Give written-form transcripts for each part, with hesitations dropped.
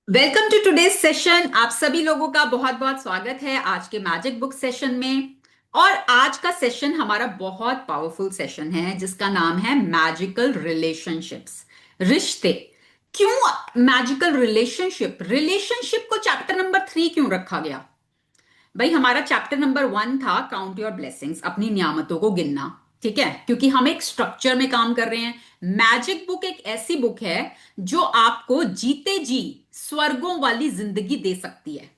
Welcome to today's session. आप सभी लोगों का बहुत बहुत स्वागत है आज के मैजिक बुक सेशन में। और आज का सेशन हमारा बहुत पावरफुल सेशन है जिसका नाम है मैजिकल रिलेशनशिप्स। रिश्ते। क्यों मैजिकल रिलेशनशिप? रिलेशनशिप को चैप्टर नंबर 3 क्यों रखा गया? भाई हमारा चैप्टर नंबर 1 था काउंट योर ब्लेसिंग्स, अपनी नियामतों को गिनना। ठीक है, क्योंकि हम एक स्ट्रक्चर में काम कर रहे हैं। मैजिक बुक एक ऐसी बुक है जो आपको जीते जी स्वर्गों वाली जिंदगी दे सकती है।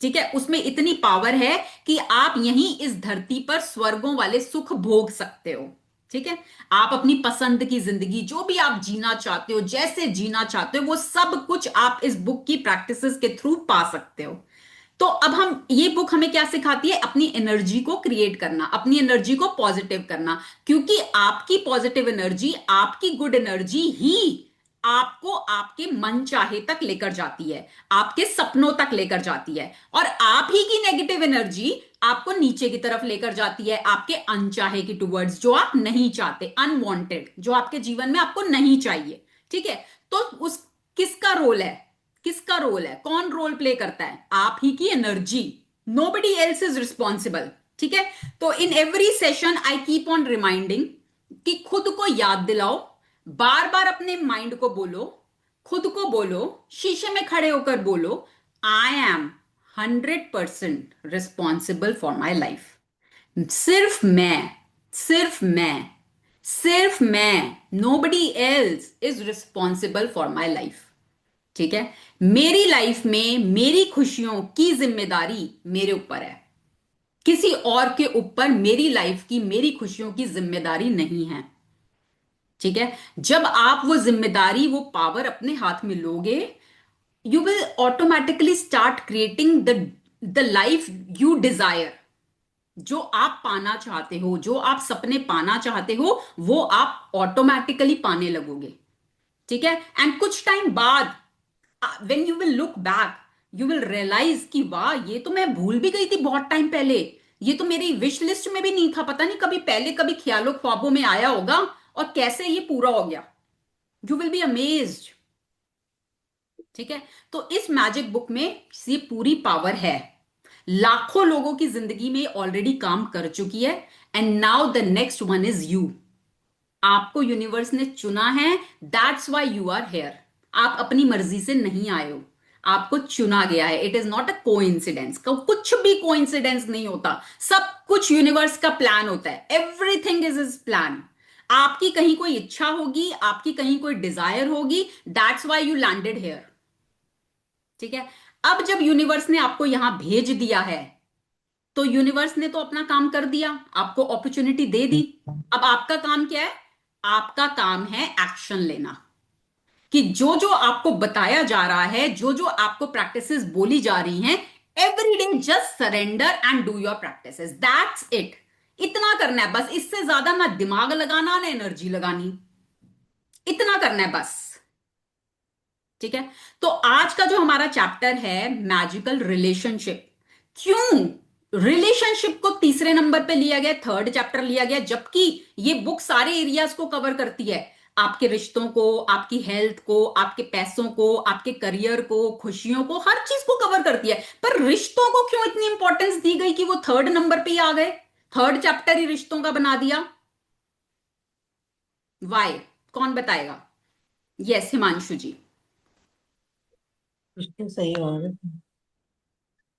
ठीक है, उसमें इतनी पावर है कि आप यहीं इस धरती पर स्वर्गों वाले सुख भोग सकते हो। ठीक है, आप अपनी पसंद की जिंदगी जो भी आप जीना चाहते हो, जैसे जीना चाहते हो, वो सब कुछ आप इस बुक की प्रैक्टिसेस के थ्रू पा सकते हो। तो अब हम ये बुक हमें क्या सिखाती है? अपनी एनर्जी को क्रिएट करना, अपनी एनर्जी को पॉजिटिव करना। क्योंकि आपकी पॉजिटिव एनर्जी, आपकी गुड एनर्जी ही आपको आपके मन चाहे तक लेकर जाती है, आपके सपनों तक लेकर जाती है। और आप ही की नेगेटिव एनर्जी आपको नीचे की तरफ लेकर जाती है, आपके अनचाहे की टूवर्ड्स, जो आप नहीं चाहते, अनवांटेड, जो आपके जीवन में आपको नहीं चाहिए। ठीक है, तो उस किसका रोल है? किसका रोल है? कौन रोल प्ले करता है? आप ही की energy. Nobody else is responsible. ठीक है, तो in every session I keep on reminding कि खुद को याद दिलाओ, बार बार अपने माइंड को बोलो, खुद को बोलो, शीशे में खड़े होकर बोलो, I am 100% responsible for my life. सिर्फ मैं, सिर्फ मैं, सिर्फ मैं, nobody else is responsible for my life. ठीक है, मेरी लाइफ में मेरी खुशियों की जिम्मेदारी मेरे ऊपर है, किसी और के ऊपर मेरी लाइफ की, मेरी खुशियों की जिम्मेदारी नहीं है। ठीक है, जब आप वो जिम्मेदारी, वो पावर अपने हाथ में लोगे, you will automatically start creating the life you desire. जो आप पाना चाहते हो, जो आप सपने पाना चाहते हो, वो आप ऑटोमेटिकली पाने लगोगे। ठीक है, एंड कुछ टाइम बाद when you will look back, you will realise कि वाह, ये तो मैं भूल भी गई थी बहुत टाइम पहले। ये तो मेरी विश लिस्ट में भी नहीं था, पता नहीं कभी पहले कभी ख्यालों ख्वाबों में आया होगा और कैसे ये पूरा हो गया। You will be amazed. ठीक है, तो इस मैजिक बुक में ये पूरी पावर है। लाखों लोगों की जिंदगी में ऑलरेडी काम कर चुकी है। And now the next one is you. आपको यूनिवर्स ने चुना है, that's why you are here. आप अपनी मर्जी से नहीं आए हो, आपको चुना गया है। It is not a coincidence. कुछ भी कोइंसिडेंस नहीं होता, सब कुछ यूनिवर्स का प्लान होता है। Everything is is plan. आपकी कहीं कोई इच्छा होगी, आपकी कहीं कोई डिजायर होगी, that's why you landed here. ठीक है, अब जब यूनिवर्स ने आपको यहां भेज दिया है, तो यूनिवर्स ने तो अपना काम कर दिया, आपको अपॉर्चुनिटी दे दी। अब आपका काम क्या है? आपका काम है एक्शन लेना। कि जो जो आपको बताया जा रहा है, जो जो आपको प्रैक्टिसेस बोली जा रही हैं, every day just surrender and do your practices, that's it. इतना करना है बस, इससे ज्यादा ना दिमाग लगाना, ना एनर्जी लगानी। इतना करना है बस। ठीक है, तो आज का जो हमारा चैप्टर है मैजिकल रिलेशनशिप। क्यों रिलेशनशिप को तीसरे नंबर पे लिया गया, थर्ड चैप्टर लिया गया, जबकि ये बुक सारे एरियाज को कवर करती है? आपके रिश्तों को, आपकी हेल्थ को, आपके पैसों को, आपके करियर को, खुशियों को, हर चीज को कवर करती है। पर रिश्तों को क्यों इतनी इंपॉर्टेंस दी गई कि वो थर्ड नंबर पे ही आ गए? थर्ड चैप्टर ही रिश्तों का बना दिया। वाई? कौन बताएगा? यस, हिमांशु जी। बिल्कुल सही बात है।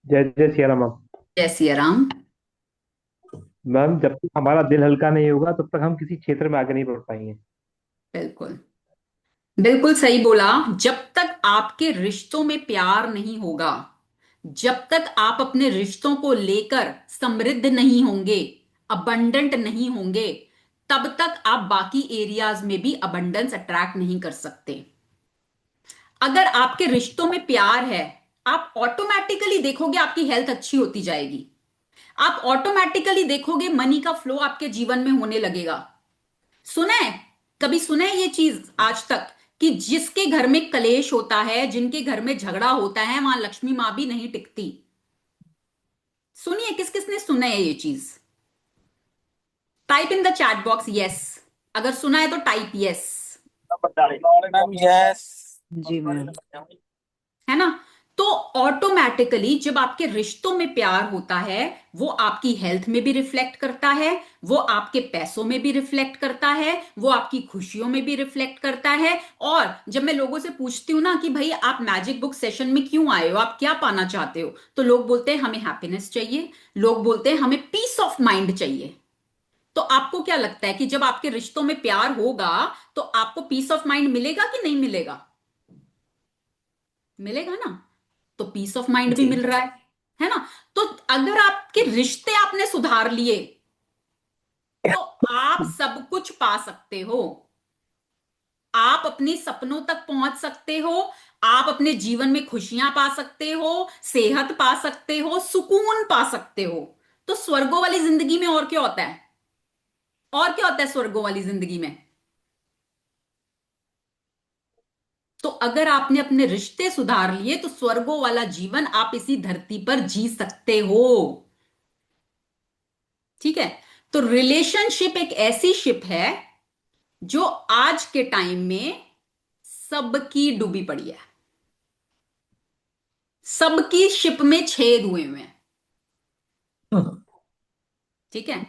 जय जय सिया राम मैम। जय सिया राम। मैम, जब तक हमारा दिल हल्का नहीं होगा तब तक हम किसी क्षेत्र में आगे नहीं बढ़ पाएंगे। बिल्कुल, बिल्कुल सही बोला। जब तक आपके रिश्तों में प्यार नहीं होगा, जब तक आप अपने रिश्तों को लेकर समृद्ध नहीं होंगे, अबंडेंट नहीं होंगे, तब तक आप बाकी एरियाज में भी अबंडेंस अट्रैक्ट नहीं कर सकते। अगर आपके रिश्तों में प्यार है, आप ऑटोमेटिकली देखोगे आपकी हेल्थ अच्छी होती जाएगी। आप ऑटोमेटिकली देखोगे मनी का फ्लो आपके जीवन में होने लगेगा। सुना है? कभी सुना है ये चीज आज तक कि जिसके घर में कलेश होता है, जिनके घर में झगड़ा होता है, वहां लक्ष्मी मां भी नहीं टिकती? सुनिए, किस किसने सुना है ये चीज? Type in the chat box yes. अगर सुना है तो टाइप यस। Ma'am yes. जी मैम। है ना। तो ऑटोमेटिकली जब आपके रिश्तों में प्यार होता है, वो आपकी हेल्थ में भी रिफ्लेक्ट करता है, वो आपके पैसों में भी रिफ्लेक्ट करता है, वो आपकी खुशियों में भी रिफ्लेक्ट करता है। और जब मैं लोगों से पूछती हूं ना कि भाई आप मैजिक बुक सेशन में क्यों आए हो, आप क्या पाना चाहते हो, तो लोग बोलते हैं हमें हैप्पीनेस चाहिए, लोग बोलते हैं हमें पीस ऑफ माइंड चाहिए। तो आपको क्या लगता है कि जब आपके रिश्तों में प्यार होगा तो आपको पीस ऑफ माइंड मिलेगा कि नहीं मिलेगा? मिलेगा ना। तो पीस ऑफ माइंड भी जी। मिल रहा है ना। तो अगर आपके रिश्ते आपने सुधार लिए तो आप सब कुछ पा सकते हो। आप अपने सपनों तक पहुंच सकते हो, आप अपने जीवन में खुशियां पा सकते हो, सेहत पा सकते हो, सुकून पा सकते हो। तो स्वर्गों वाली जिंदगी में और क्या होता है? और क्या होता है स्वर्गों वाली जिंदगी में? तो अगर आपने अपने रिश्ते सुधार लिए तो स्वर्गों वाला जीवन आप इसी धरती पर जी सकते हो। ठीक है। तो रिलेशनशिप एक ऐसी शिप है जो आज के टाइम में सबकी डूबी पड़ी है, सबकी शिप में छेद हुए हुए हैं। ठीक है।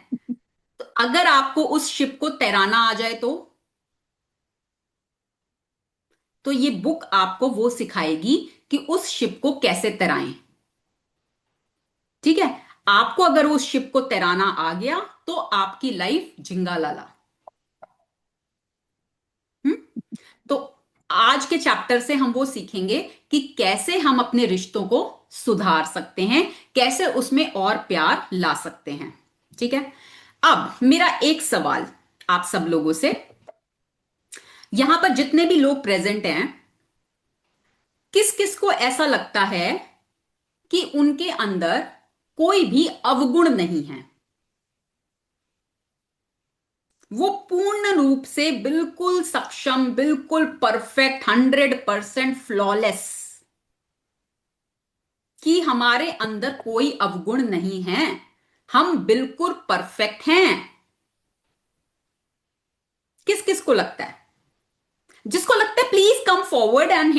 तो अगर आपको उस शिप को तैराना आ जाए तो ये बुक आपको वो सिखाएगी कि उस शिप को कैसे तैराएं। ठीक है। आपको अगर उस शिप को तैराना आ गया तो आपकी लाइफ झिंगा लाला। हम्म। तो आज के चैप्टर से हम वो सीखेंगे कि कैसे हम अपने रिश्तों को सुधार सकते हैं, कैसे उसमें और प्यार ला सकते हैं। ठीक है। अब मेरा एक सवाल आप सब लोगों से, यहां पर जितने भी लोग प्रेजेंट हैं, किस किस को ऐसा लगता है कि उनके अंदर कोई भी अवगुण नहीं है, वो पूर्ण रूप से बिल्कुल सक्षम, बिल्कुल परफेक्ट, 100% फ्लॉलेस, कि हमारे अंदर कोई अवगुण नहीं है, हम बिल्कुल परफेक्ट हैं? किस किस को लगता है? जिसको लगता है please come forward and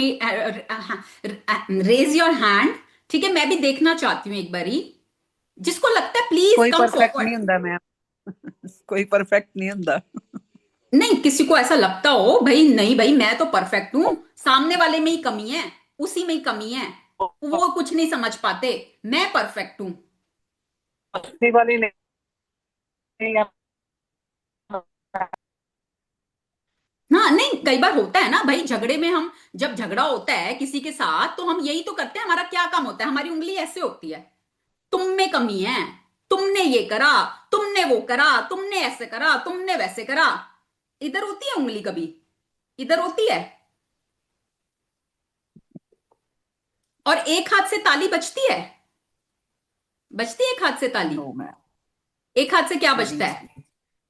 raise your hand. ठीक है, मैं भी देखना चाहती हूं एक बारी। जिसको लगता है प्लीज कोई कम परफेक्ट फॉरवर्ड। नहीं हुंदा मैम। कोई परफेक्ट नहीं हुंदा। नहीं, किसी को ऐसा लगता हो भाई नहीं भाई मैं तो परफेक्ट हूं, सामने वाले में ही कमी है, उसी में ही कमी है, वो कुछ नहीं समझ पाते, मैं परफेक्ट हूं। अस्सी वाली नहीं है। हाँ नहीं, कई बार होता है ना भाई, झगड़े में हम, जब झगड़ा होता है किसी के साथ तो हम यही तो करते हैं, हमारा क्या काम होता है, हमारी उंगली ऐसे होती है, तुम में कमी है, तुमने ये करा, तुमने वो करा, तुमने ऐसे करा, तुमने वैसे करा। इधर होती है उंगली कभी? इधर होती है। और एक हाथ से ताली बजती है? बजती है एक हाथ से ताली? No ma'am. एक हाथ से क्या नहीं बजता है? जी।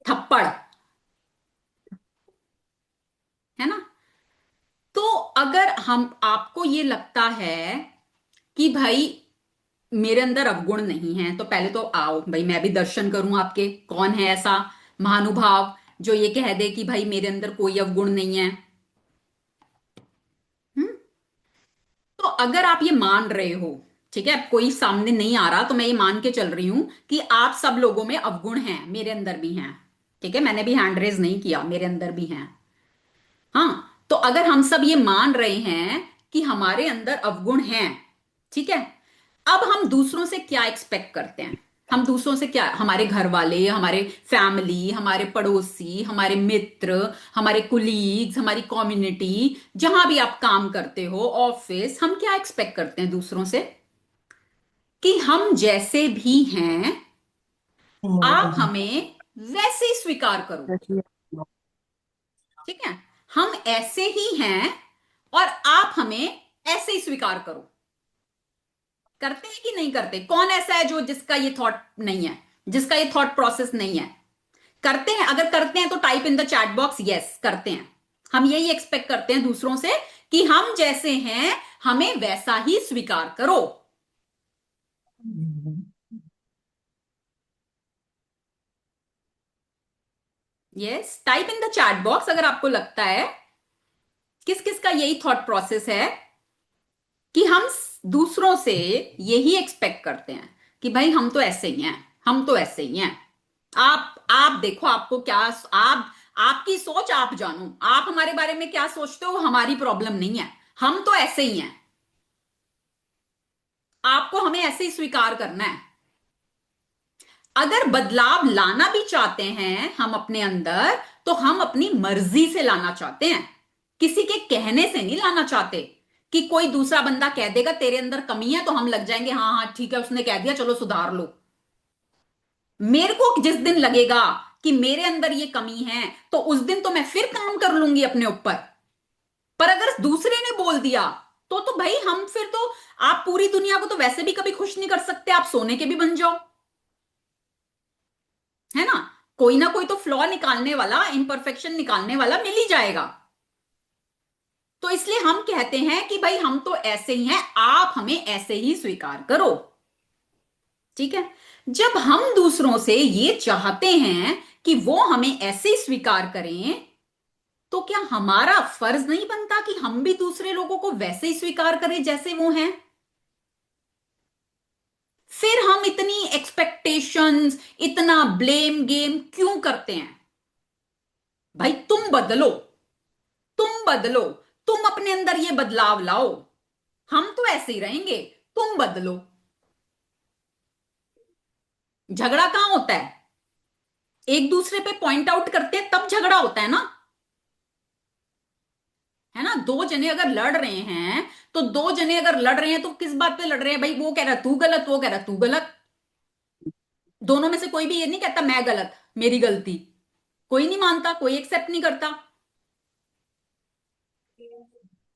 थप्पड़। है ना। तो अगर हम, आपको ये लगता है कि भाई मेरे अंदर अवगुण नहीं है, तो पहले तो आओ भाई मैं भी दर्शन करूं आपके, कौन है ऐसा महानुभाव जो ये कह दे कि भाई मेरे अंदर कोई अवगुण नहीं है। हम्म। तो अगर आप ये मान रहे हो, ठीक है, कोई सामने नहीं आ रहा तो मैं ये मान के चल रही हूं कि आप सब लोगों में अवगुण हैं, मेरे अंदर भी हैं। ठीक है, मैंने भी हैंड रेज नहीं किया, मेरे अंदर भी हैं। हाँ। तो अगर हम सब ये मान रहे हैं कि हमारे अंदर अवगुण हैं, ठीक है, अब हम दूसरों से क्या एक्सपेक्ट करते हैं? हम दूसरों से क्या, हमारे घर वाले, हमारे फैमिली, हमारे पड़ोसी, हमारे मित्र, हमारे कुलीग्स, हमारी कम्युनिटी, जहां भी आप काम करते हो, ऑफिस, हम क्या एक्सपेक्ट करते हैं दूसरों से? कि हम जैसे भी हैं आप हमें वैसे ही स्वीकार करो। ठीक है। हम ऐसे ही हैं और आप हमें ऐसे ही स्वीकार करो। करते हैं कि नहीं करते? कौन ऐसा है जो, जिसका ये थॉट नहीं है, जिसका ये थॉट प्रोसेस नहीं है? करते हैं? अगर करते हैं तो type in the chat box yes करते हैं। हम यही एक्सपेक्ट करते हैं दूसरों से कि हम जैसे हैं हमें वैसा ही स्वीकार करो। Yes, type in the chat box अगर आपको लगता है किस किस का यही थॉट प्रोसेस है। कि हम दूसरों से यही एक्सपेक्ट करते हैं कि भाई हम तो ऐसे ही हैं, हम तो ऐसे ही हैं। आप देखो, आपको क्या, आप, आपकी सोच आप जानो, आप हमारे बारे में क्या सोचते हो हमारी प्रॉब्लम नहीं है, हम तो ऐसे ही हैं, आपको हमें ऐसे ही स्वीकार करना है। अगर बदलाव लाना भी चाहते हैं हम अपने अंदर, तो हम अपनी मर्जी से लाना चाहते हैं, किसी के कहने से नहीं लाना चाहते कि कोई दूसरा बंदा कह देगा तेरे अंदर कमी है तो हम लग जाएंगे हाँ हाँ ठीक है उसने कह दिया चलो सुधार लो। मेरे को जिस दिन लगेगा कि मेरे अंदर ये कमी है तो उस दिन तो मैं फिर काम कर लूंगी अपने ऊपर। पर अगर दूसरे ने बोल दिया तो भाई हम फिर तो, आप पूरी दुनिया को तो वैसे भी कभी खुश नहीं कर सकते, आप सोने के भी बन जाओ, है ना कोई तो फ्लॉ निकालने वाला, इम्परफेक्शन निकालने वाला मिल ही जाएगा। तो इसलिए हम कहते हैं कि भाई हम तो ऐसे ही हैं, आप हमें ऐसे ही स्वीकार करो। ठीक है, जब हम दूसरों से ये चाहते हैं कि वो हमें ऐसे ही स्वीकार करें, तो क्या हमारा फर्ज नहीं बनता कि हम भी दूसरे लोगों को वैसे ही स्वीकार करें जैसे वो हैं? फिर हम इतनी एक्सपेक्टेशंस, इतना ब्लेम गेम क्यों करते हैं? भाई तुम बदलो, तुम बदलो, तुम अपने अंदर ये बदलाव लाओ, हम तो ऐसे ही रहेंगे, तुम बदलो। झगड़ा कहां होता है? एक दूसरे पे पॉइंट आउट करते हैं तब झगड़ा होता है ना, है ना। दो जने अगर लड़ रहे हैं, तो दो जने अगर लड़ रहे हैं तो किस बात पे लड़ रहे हैं? भाई वो कह रहा तू गलत, वो कह रहा तू गलत। दोनों में से कोई भी ये नहीं कहता मैं गलत, मेरी गलती। कोई नहीं मानता, कोई एक्सेप्ट नहीं करता,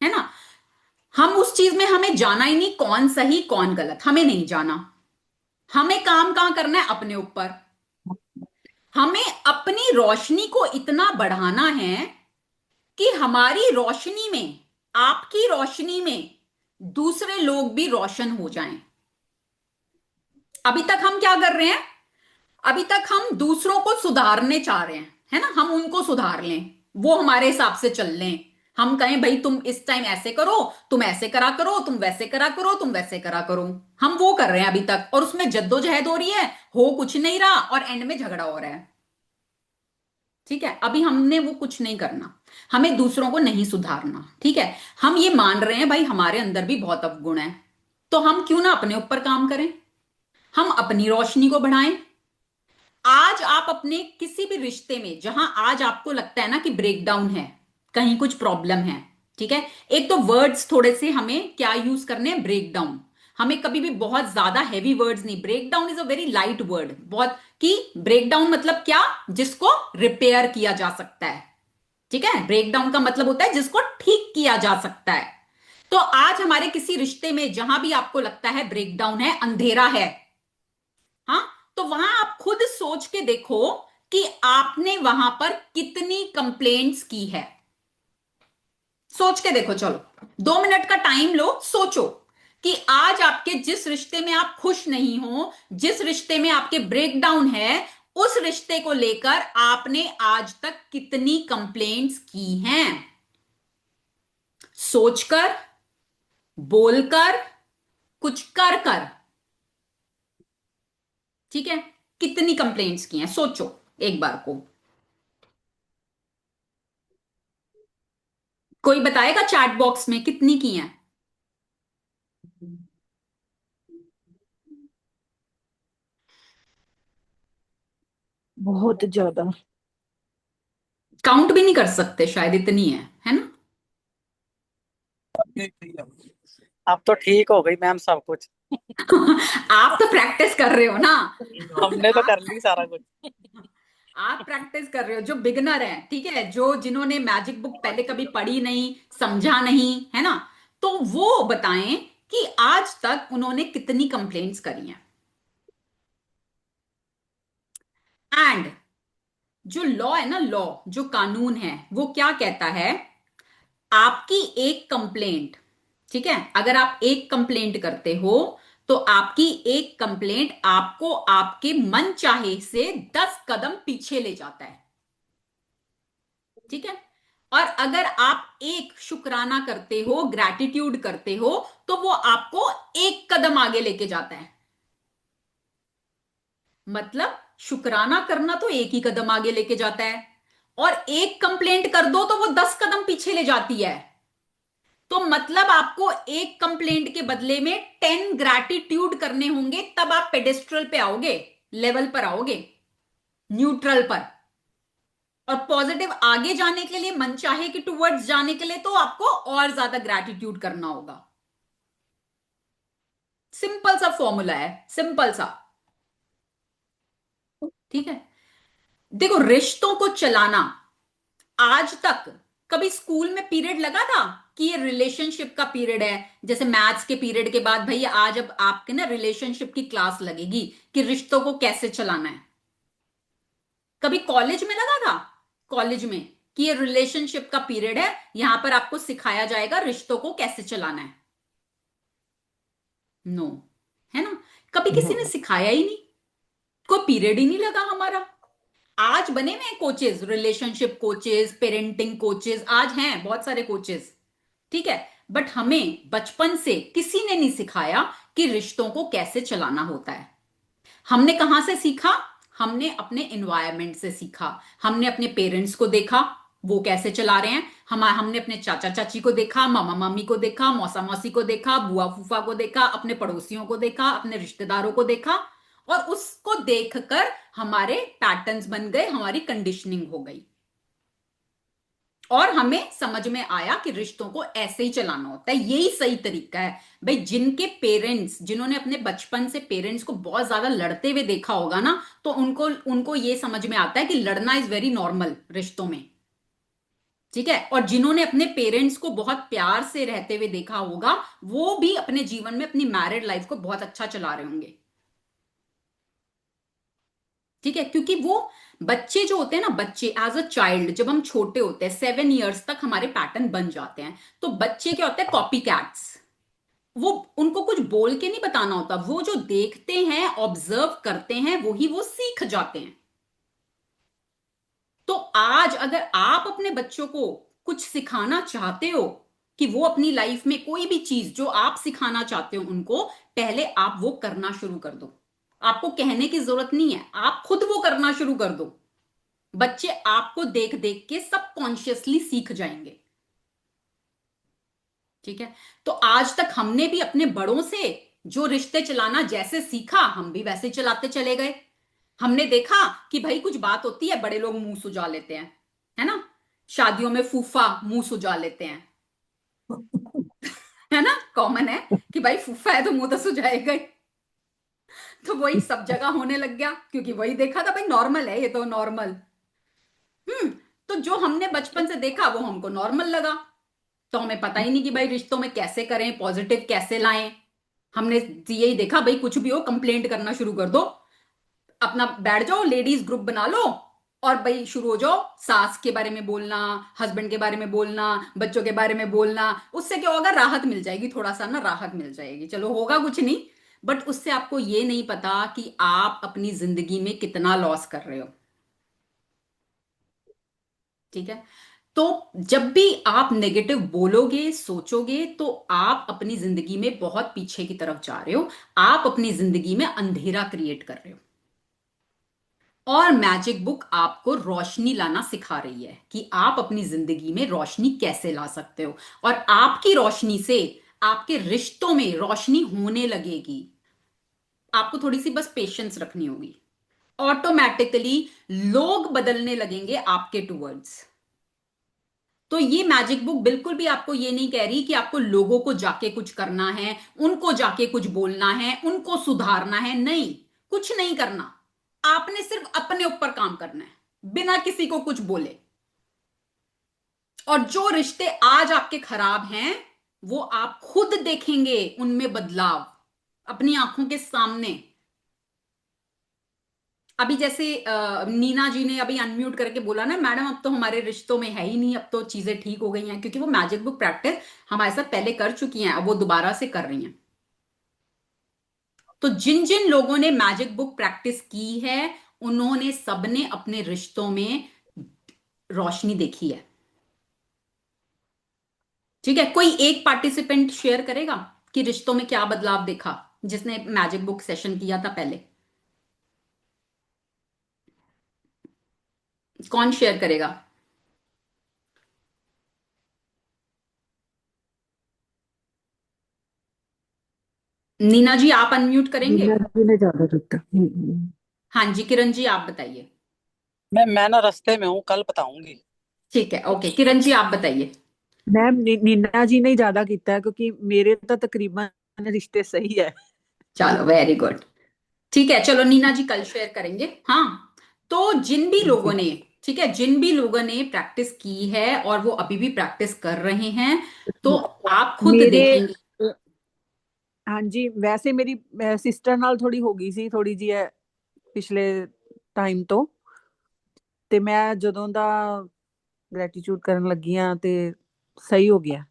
है ना। हम उस चीज में, हमें जाना ही नहीं कौन सही कौन गलत, हमें नहीं जाना। हमें काम कहां करना है? अपने ऊपर। हमें अपनी रोशनी को इतना बढ़ाना है कि हमारी रोशनी में, आपकी रोशनी में दूसरे लोग भी रोशन हो जाएं। अभी तक हम क्या कर रहे हैं? अभी तक हम दूसरों को सुधारने चाह रहे हैं, है ना, हम उनको सुधार लें, वो हमारे हिसाब से चल लें। हम कहें भाई तुम इस टाइम ऐसे करो, तुम ऐसे करा करो, तुम वैसे करा करो, तुम वैसे करा करो। हम वो कर रहे हैं अभी तक, और उसमें जद्दोजहद हो रही है, हो कुछ नहीं रहा, और एंड में झगड़ा हो रहा है। ठीक है, अभी हमने वो कुछ नहीं करना, हमें दूसरों को नहीं सुधारना। ठीक है, हम ये मान रहे हैं भाई हमारे अंदर भी बहुत अवगुण है, तो हम क्यों ना अपने ऊपर काम करें, हम अपनी रोशनी को बढ़ाएं। आज आप अपने किसी भी रिश्ते में जहां आज आपको लगता है ना कि ब्रेकडाउन है, कहीं कुछ प्रॉब्लम है, ठीक है, एक तो वर्ड्स थोड़े से हमें क्या यूज करने हैं? ब्रेकडाउन। हमें कभी भी बहुत ज्यादा हैवी वर्ड्स नहीं, breakdown is a very light word, बहुत, कि ब्रेकडाउन मतलब क्या? जिसको रिपेयर किया जा सकता है। ठीक है, ब्रेकडाउन का मतलब होता है जिसको ठीक किया जा सकता है। तो आज हमारे किसी रिश्ते में जहां भी आपको लगता है ब्रेकडाउन है, अंधेरा है, हाँ, तो वहां आप खुद सोच के देखो कि आपने वहां पर कितनी कंप्लेंट्स की है। सोच के देखो, चलो 2 मिनट का टाइम लो, सोचो कि आज आपके जिस रिश्ते में आप खुश नहीं हो, जिस रिश्ते में आपके ब्रेकडाउन है, उस रिश्ते को लेकर आपने आज तक कितनी कंप्लेंट्स की हैं? सोचकर, बोलकर, कुछ कर कर, ठीक है, कितनी कंप्लेंट्स की हैं सोचो एक बार को। कोई बताएगा चैट बॉक्स में कितनी की हैं? बहुत ज्यादा। काउंट भी नहीं कर सकते शायद, इतनी है ना। अब तो ठीक हो गई मैम सब कुछ। आप तो प्रैक्टिस कर रहे हो ना। हमने तो कर आप ली सारा कुछ। आप प्रैक्टिस कर रहे हो, जो बिगनर हैं, ठीक है, जो जिन्होंने मैजिक बुक पहले कभी पढ़ी नहीं, समझा नहीं, है ना, तो वो बताएं कि आज तक उन्होंने कितनी कंप्लेंट्स करी हैं। एंड जो लॉ है ना, लॉ, जो कानून है, वो क्या कहता है? आपकी एक कंप्लेंट, ठीक है, अगर आप एक कंप्लेंट करते हो, तो आपकी एक कंप्लेंट आपको आपके मन चाहे से 10 कदम पीछे ले जाता है। ठीक है, और अगर आप एक शुक्राना करते हो, ग्रैटिट्यूड करते हो, तो वो आपको एक कदम आगे लेके जाता है। मतलब शुक्राना करना तो एक ही कदम आगे लेके जाता है, और एक कंप्लेंट कर दो तो वो 10 कदम पीछे ले जाती है। तो मतलब आपको एक कंप्लेंट के बदले में 10 ग्रैटिट्यूड करने होंगे, तब आप पेडेस्ट्रल पे आओगे, लेवल पर आओगे, न्यूट्रल पर। और पॉजिटिव आगे जाने के लिए, मन चाहे कि टुवर्ड्स जाने के लिए, तो आपको और ज्यादा ग्रैटिट्यूड करना होगा। सिंपल सा फॉर्मूला है, सिंपल सा। ठीक है। देखो, रिश्तों को चलाना, आज तक कभी स्कूल में पीरियड लगा था कि ये रिलेशनशिप का पीरियड है? जैसे मैथ्स के पीरियड के बाद भैया आज अब आपके ना रिलेशनशिप की क्लास लगेगी कि रिश्तों को कैसे चलाना है। कभी कॉलेज में लगा था, कॉलेज में, कि ये रिलेशनशिप का पीरियड है, यहां पर आपको सिखाया जाएगा रिश्तों को कैसे चलाना है? नो, है ना? कभी किसी ने सिखाया ही नहीं, कोई पीरियड ही नहीं लगा हमारा। आज बने हुए हैं coaches, relationship coaches, parenting coaches, आज हैं बहुत सारे कोचेस। ठीक है। बट हमें बचपन से किसी ने नहीं सिखाया कि रिश्तों को कैसे चलाना होता है। हमने कहां से सीखा? हमने अपने एनवायरनमेंट से सीखा। हमने अपने पेरेंट्स को देखा, वो कैसे चला रहे हैं। हमने अपने चाचा चाची को देखा, मामा मामी को देखा, मौसा मौसी को देखा, बुआ फूफा को देखा, अपने पड़ोसियों को देखा, अपने रिश्तेदारों को देखा, और उसको देखकर हमारे पैटर्न्स बन गए, हमारी कंडीशनिंग हो गई, और हमें समझ में आया कि रिश्तों को ऐसे ही चलाना होता है, यही सही तरीका है। भाई, जिनके पेरेंट्स, जिन्होंने अपने बचपन से पेरेंट्स को बहुत ज्यादा लड़ते हुए देखा होगा ना, तो उनको उनको ये समझ में आता है कि लड़ना इज वेरी नॉर्मल रिश्तों में। ठीक है। और जिन्होंने अपने पेरेंट्स को बहुत प्यार से रहते हुए देखा होगा, वो भी अपने जीवन में अपनी मैरिड लाइफ को बहुत अच्छा चला रहे होंगे। ठीक है। क्योंकि वो बच्चे जो होते हैं ना, बच्चे एज अ चाइल्ड, जब हम छोटे होते हैं 7 इयर्स तक हमारे पैटर्न बन जाते हैं। तो बच्चे क्या होते हैं? Copy cats. वो, उनको कुछ बोल के नहीं बताना होता, वो जो देखते हैं, ऑब्जर्व करते हैं, वही वो सीख जाते हैं। तो आज अगर आप अपने बच्चों को कुछ सिखाना चाहते हो, कि वो अपनी लाइफ में कोई भी चीज जो आप सिखाना चाहते हो उनको, पहले आप वो करना शुरू कर दो। आपको कहने की जरूरत नहीं है, आप खुद वो करना शुरू कर दो। बच्चे आपको देख देख के सबकॉन्शियसली सीख जाएंगे। ठीक है। तो आज तक हमने भी अपने बड़ों से जो रिश्ते चलाना जैसे सीखा, हम भी वैसे चलाते चले गए। हमने देखा कि भाई कुछ बात होती है, बड़े लोग मुंह सुजा लेते हैं, है ना? शादियों में फूफा मुंह सुजा लेते हैं, है ना? कॉमन है कि भाई फूफा है तो मुंह तो सुझाएगा ही। तो वही सब जगह होने लग गया, क्योंकि वही देखा था, भाई नॉर्मल है ये तो, नॉर्मल। तो जो हमने बचपन से देखा वो हमको नॉर्मल लगा। तो हमें पता ही नहीं कि भाई रिश्तों में कैसे करें, पॉजिटिव कैसे लाएं। हमने यही देखा, भाई कुछ भी हो कंप्लेंट करना शुरू कर दो, अपना बैठ जाओ, लेडीज ग्रुप बना लो, और भाई शुरू हो जाओ सास के बारे में बोलना, हस्बैंड के बारे में बोलना, बच्चों के बारे में बोलना। उससे क्या होगा? राहत मिल जाएगी, थोड़ा सा ना राहत मिल जाएगी, चलो होगा कुछ नहीं। बट उससे आपको ये नहीं पता कि आप अपनी जिंदगी में कितना लॉस कर रहे हो। ठीक है। तो जब भी आप नेगेटिव बोलोगे, सोचोगे, तो आप अपनी जिंदगी में बहुत पीछे की तरफ जा रहे हो। आप अपनी जिंदगी में अंधेरा क्रिएट कर रहे हो। और मैजिक बुक आपको रोशनी लाना सिखा रही है कि आप अपनी जिंदगी में रोशनी कैसे ला सकते हो। और आपकी रोशनी से आपके रिश्तों में रोशनी होने लगेगी। आपको थोड़ी सी बस पेशेंस रखनी होगी, ऑटोमेटिकली लोग बदलने लगेंगे आपके टूवर्ड्स। तो ये मैजिक बुक बिल्कुल भी आपको ये नहीं कह रही कि आपको लोगों को जाके कुछ करना है, उनको जाके कुछ बोलना है, उनको सुधारना है। नहीं, कुछ नहीं करना। आपने सिर्फ अपने ऊपर काम करना है, बिना किसी को कुछ बोले। और जो रिश्ते आज आपके खराब हैं, वो आप खुद देखेंगे उनमें बदलाव, अपनी आंखों के सामने। अभी जैसे नीना जी ने अभी अनम्यूट करके बोला ना, मैडम अब तो हमारे रिश्तों में है ही नहीं, अब तो चीजें ठीक हो गई हैं, क्योंकि वो मैजिक बुक प्रैक्टिस हमारे साथ पहले कर चुकी हैं, अब वो दोबारा से कर रही हैं। तो जिन जिन लोगों ने मैजिक बुक प्रैक्टिस की है, उन्होंने सबने अपने रिश्तों में रोशनी देखी है। ठीक है, कोई एक पार्टिसिपेंट शेयर करेगा कि रिश्तों में क्या बदलाव देखा, जिसने मैजिक बुक सेशन किया था पहले? कौन शेयर करेगा? नीना जी, आप अनम्यूट करेंगे? मीना जी ने ज्यादा किया। हाँ जी, किरण जी आप बताइए। मैं ना रास्ते में हूँ, कल बताऊंगी। ठीक है, ओके, किरण जी आप बताइए। मैम नीना जी ने ही ज्यादा किया है, क्योंकि मेरे तो तकरीबन रिश्ते सही है। चलो, वेरी गुड। ठीक है, चलो नीना जी कल शेयर करेंगे। हाँ, तो जिन भी लोगों ने, ठीक है, जिन भी लोगों ने प्रैक्टिस की है और वो अभी भी प्रैक्टिस कर रहे हैं, तो आप खुद मेरे देखेंगे। हाँ जी, वैसे मेरी सिस्टर नाल थोड़ी हो गई सी, थोड़ी जी है पिछले टाइम तो, ਤੇ ਮੈਂ ਜਦੋਂ ਦਾ ਗ੍ਰੈਟੀਟਿਊਡ ਕਰਨ ਲੱਗੀ ਆ ਤੇ ਸਹੀ ਹੋ ਗਿਆ।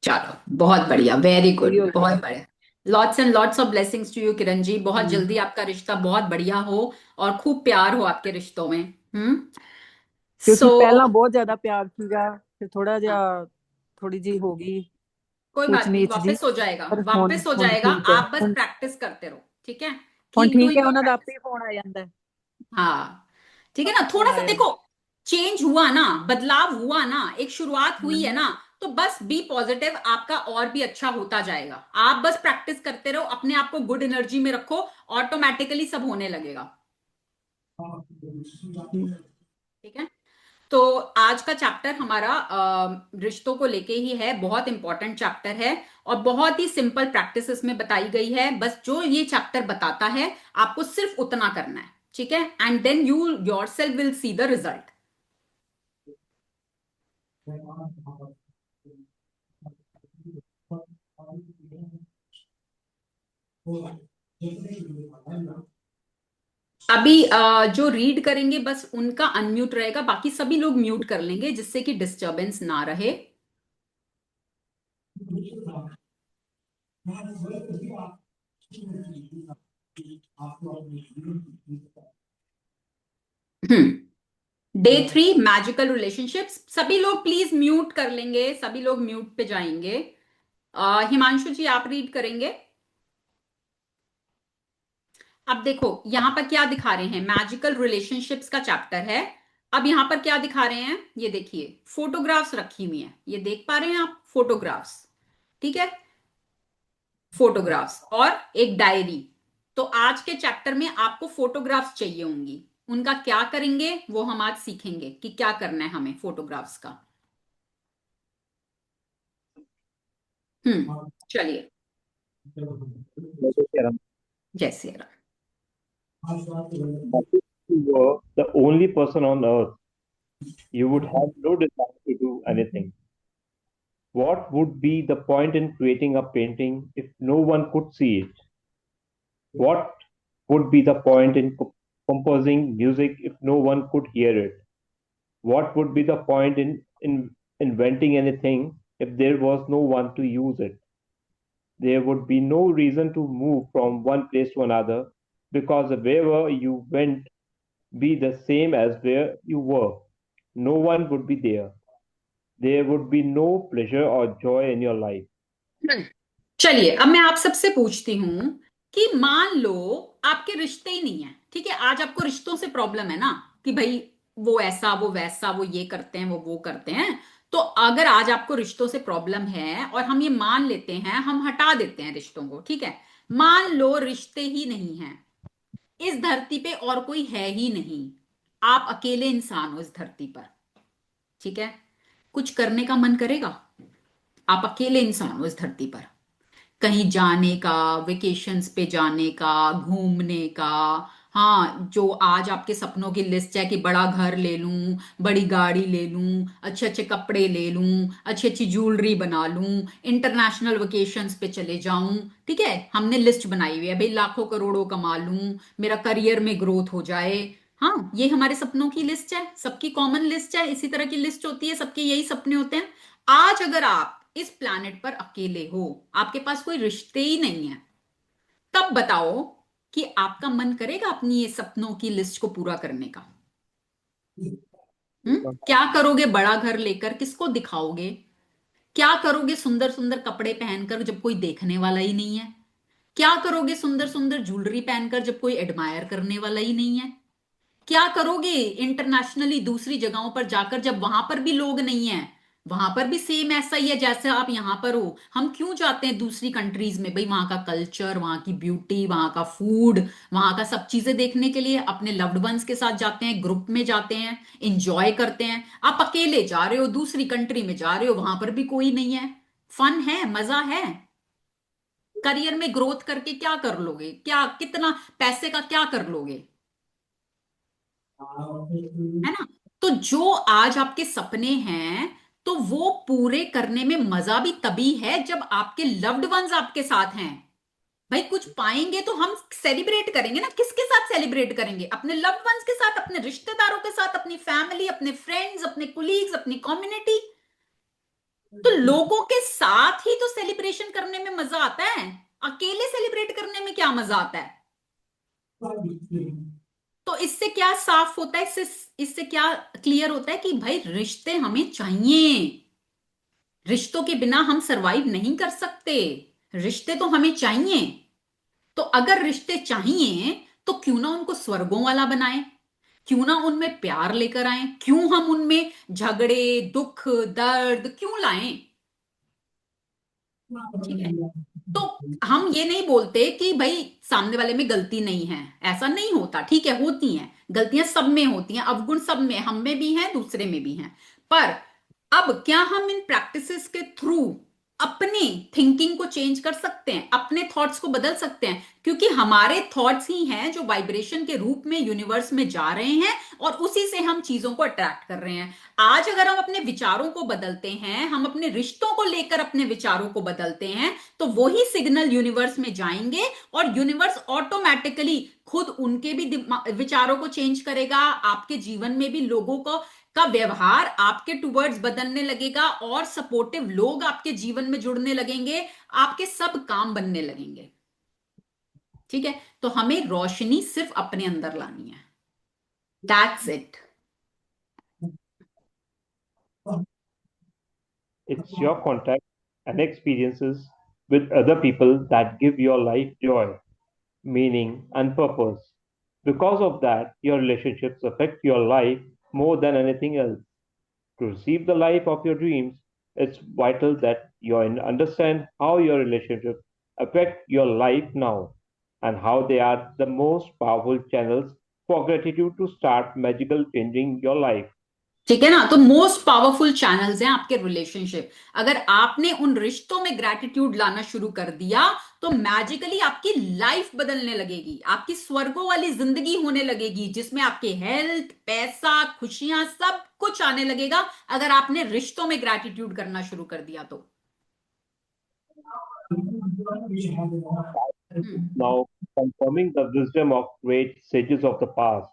चलो, बहुत बढ़िया, वेरी सही गुड, हो बहुत गया। बढ़िया। Lots and lots of blessings to you Kiran ji, बहुत हम्म, जल्दी आपका रिश्ता बहुत बढ़िया हो और खूब प्यार हो आपके रिश्तों में। क्योंकि सो ਪਹਿਲਾਂ ਬਹੁਤ ਜ਼ਿਆਦਾ ਪਿਆਰ ਸੀਗਾ, ਫਿਰ ਥੋੜਾ ਜਿਹਾ ਥੋੜੀ ਜੀ ਹੋ गई कोई ऊंच बात नहीं, नीच जी। वापस हो जाएगा, ਪਰ ਹੁਣ वापस हो ਹੁਣ जाएगा। ਠੀਕ ਹੈ, आप बस प्रैक्टिस करते रहो, ठीक है? ਹੁਣ कीप ठीक डूइंग है, योर ਉਹਨਾਂ ਦਾ प्रैक्टिस। ਆਪੇ ही फोन आ ਜਾਂਦਾ है। हाँ, ठीक है ना, फोन थोड़ा आ सा ਜਾਂਦਾ देखो, चेंज हुआ ना, बदलाव हुआ ना, एक शुरुआत हुई है हम्म, ना, तो बस बी पॉजिटिव, आपका और भी अच्छा होता जाएगा। आप बस प्रैक्टिस करते रहो, अपने आप को गुड एनर्जी में रखो, ऑटोमेटिकली सब होने लगेगा। हम्म, ठीक है, तो आज का चैप्टर हमारा रिश्तों को लेके ही है, बहुत इंपॉर्टेंट चैप्टर है और बहुत ही सिंपल प्रैक्टिस इसमें बताई गई है। बस जो ये चैप्टर बताता है, आपको सिर्फ उतना करना है, ठीक है? And then you yourself will see the result. अभी जो रीड करेंगे बस उनका अनम्यूट रहेगा, बाकी सभी लोग म्यूट कर लेंगे जिससे कि डिस्टरबेंस ना रहे। Day 3, magical relationships. सभी लोग प्लीज म्यूट कर लेंगे, सभी लोग म्यूट पे जाएंगे। हिमांशु जी आप रीड करेंगे? अब देखो यहां पर क्या दिखा रहे हैं, मैजिकल रिलेशनशिप्स का चैप्टर है। अब यहां पर क्या दिखा रहे हैं, ये देखिए, फोटोग्राफ्स रखी हुई हैं, ये देख पा रहे हैं आप, फोटोग्राफ्स, ठीक है, फोटोग्राफ्स और एक डायरी। तो आज के चैप्टर में आपको फोटोग्राफ्स चाहिए होंगी, उनका क्या करेंगे वो हम आज सीखेंगे कि क्या करना है हमें फोटोग्राफ्स का। चलिए, जैसे कि जय Shri Ram. if you were the only person on earth, you would have no desire to do anything. What would be the point in creating a painting if no one could see it? What would be the point in composing music if no one could hear it? What would be the point in inventing anything if there was no one to use it? There would be no reason to move from one place to another because wherever you went be the same as where you were. No one would be there. There would be no pleasure or joy in your life. चलिए, अब मैं आप सबसे पूछती हूं कि मान लो आपके रिश्ते ही नहीं है, ठीक है, आज आपको रिश्तों से प्रॉब्लम है ना, कि भाई वो ऐसा वो वैसा, वो ये करते हैं वो करते हैं। तो अगर आज आपको रिश्तों से प्रॉब्लम है और हम ये मान लेते हैं, हम हटा देते हैं रिश्तों को, ठीक है, मान लो रिश्ते ही नहीं है, इस धरती पे और कोई है ही नहीं, आप अकेले इंसान हो इस धरती पर, ठीक है, कुछ करने का मन करेगा? आप अकेले इंसान हो इस धरती पर, कहीं जाने का, वेकेशंस पे जाने का, घूमने का, हाँ, जो आज आपके सपनों की लिस्ट है कि बड़ा घर ले लूं, बड़ी गाड़ी ले लूं, अच्छे अच्छे कपड़े ले लूं, अच्छी अच्छी ज्वेलरी बना लूं, इंटरनेशनल वेकेशंस पे चले जाऊं, ठीक है, हमने लिस्ट बनाई हुई है भाई, लाखों करोड़ों कमा लूं, मेरा करियर में ग्रोथ हो जाए। हाँ, ये हमारे सपनों की लिस्ट है, सबकी कॉमन लिस्ट है, इसी तरह की लिस्ट होती है, सबके यही सपने होते हैं। आज अगर आप इस प्लैनेट पर अकेले हो, आपके पास कोई रिश्ते ही नहीं है, तब बताओ कि आपका मन करेगा अपनी ये सपनों की लिस्ट को पूरा करने का? क्या करोगे बड़ा घर लेकर, किसको दिखाओगे, क्या करोगे सुंदर सुंदर कपड़े पहनकर जब कोई देखने वाला ही नहीं है? क्या करोगे सुंदर सुंदर ज्वेलरी पहनकर जब कोई एडमायर करने वाला ही नहीं है? क्या करोगे इंटरनेशनली दूसरी जगहों पर जाकर जब वहां पर भी लोग नहीं है? वहां पर भी सेम ऐसा ही है जैसे आप यहां पर हो। हम क्यों जाते हैं दूसरी कंट्रीज में? भाई वहां का कल्चर, वहां की ब्यूटी, वहां का फूड, वहां का सब चीजें देखने के लिए अपने लव्ड वंस के साथ जाते हैं, ग्रुप में जाते हैं, इंजॉय करते हैं। आप अकेले जा रहे हो, दूसरी कंट्री में जा रहे हो, वहां पर भी कोई नहीं है। फन है, मजा है। करियर में ग्रोथ करके क्या कर लोगे? क्या, कितना पैसे का क्या कर लोगे? है ना? तो जो आज आपके सपने हैं, तो वो पूरे करने में मजा भी तभी है जब आपके लव्ड वंस आपके साथ हैं। भाई कुछ पाएंगे तो हम सेलिब्रेट करेंगे ना। किसके साथ सेलिब्रेट करेंगे? अपने लव्ड वंस के साथ, अपने रिश्तेदारों के साथ, अपनी फैमिली, अपने फ्रेंड्स, अपने कुलीग्स, अपनी कम्युनिटी। तो लोगों के साथ ही तो सेलिब्रेशन करने में मजा आता है। अकेले सेलिब्रेट करने में क्या मजा आता है? तो इससे क्या साफ होता है, इससे इससे क्या क्लियर होता है कि भाई रिश्ते हमें चाहिए। रिश्तों के बिना हम सरवाइव नहीं कर सकते। रिश्ते तो हमें चाहिए। तो अगर रिश्ते चाहिए तो क्यों ना उनको स्वर्गों वाला बनाएं? क्यों ना उनमें प्यार लेकर आए? क्यों हम उनमें झगड़े, दुख, दर्द क्यों लाएं? ठीक है। तो हम ये नहीं बोलते कि भाई सामने वाले में गलती नहीं है। ऐसा नहीं होता। ठीक है, होती हैं गलतियां, सब में होती हैं, अवगुण सब में, हम में भी हैं, दूसरे में भी हैं। पर अब क्या हम इन प्रैक्टिसेस के थ्रू अपनी थिंकिंग को चेंज कर सकते हैं, अपने थॉट्स को बदल सकते हैं? क्योंकि हमारे थॉट्स ही हैं जो वाइब्रेशन के रूप में यूनिवर्स में जा रहे हैं, और उसी से हम चीजों को अट्रैक्ट कर रहे हैं। आज अगर हम अपने विचारों को बदलते हैं, हम अपने रिश्तों को लेकर अपने विचारों को बदलते हैं, तो वही सिग्नल यूनिवर्स में जाएंगे, और यूनिवर्स ऑटोमेटिकली खुद उनके भी विचारों को चेंज करेगा। आपके जीवन में भी लोगों को का व्यवहार आपके टुवर्ड्स बदलने लगेगा, और सपोर्टिव लोग आपके जीवन में जुड़ने लगेंगे, आपके सब काम बनने लगेंगे। ठीक है। तो हमें रोशनी सिर्फ अपने अंदर लानी है। That's it. It's your contact and experiences with other people that give your life joy, meaning, and purpose. Because of that, your relationships affect your life more than anything else. To receive the life of your dreams, it's vital that you understand how your relationships affect your life now and how they are the most powerful channels for gratitude to start magical changing your life. ठीक है ना? तो most powerful channels हैं आपके relationship. अगर आपने उन रिश्तों में ग्रैटिट्यूड लाना शुरू कर दिया, तो मैजिकली आपकी लाइफ बदलने लगेगी, आपकी स्वर्गों वाली जिंदगी होने लगेगी, जिसमें आपके हेल्थ, पैसा, खुशियां, सब कुछ आने लगेगा, अगर आपने रिश्तों में ग्रैटिट्यूड करना शुरू कर दिया तो। Now, confirming the wisdom of great sages of the past,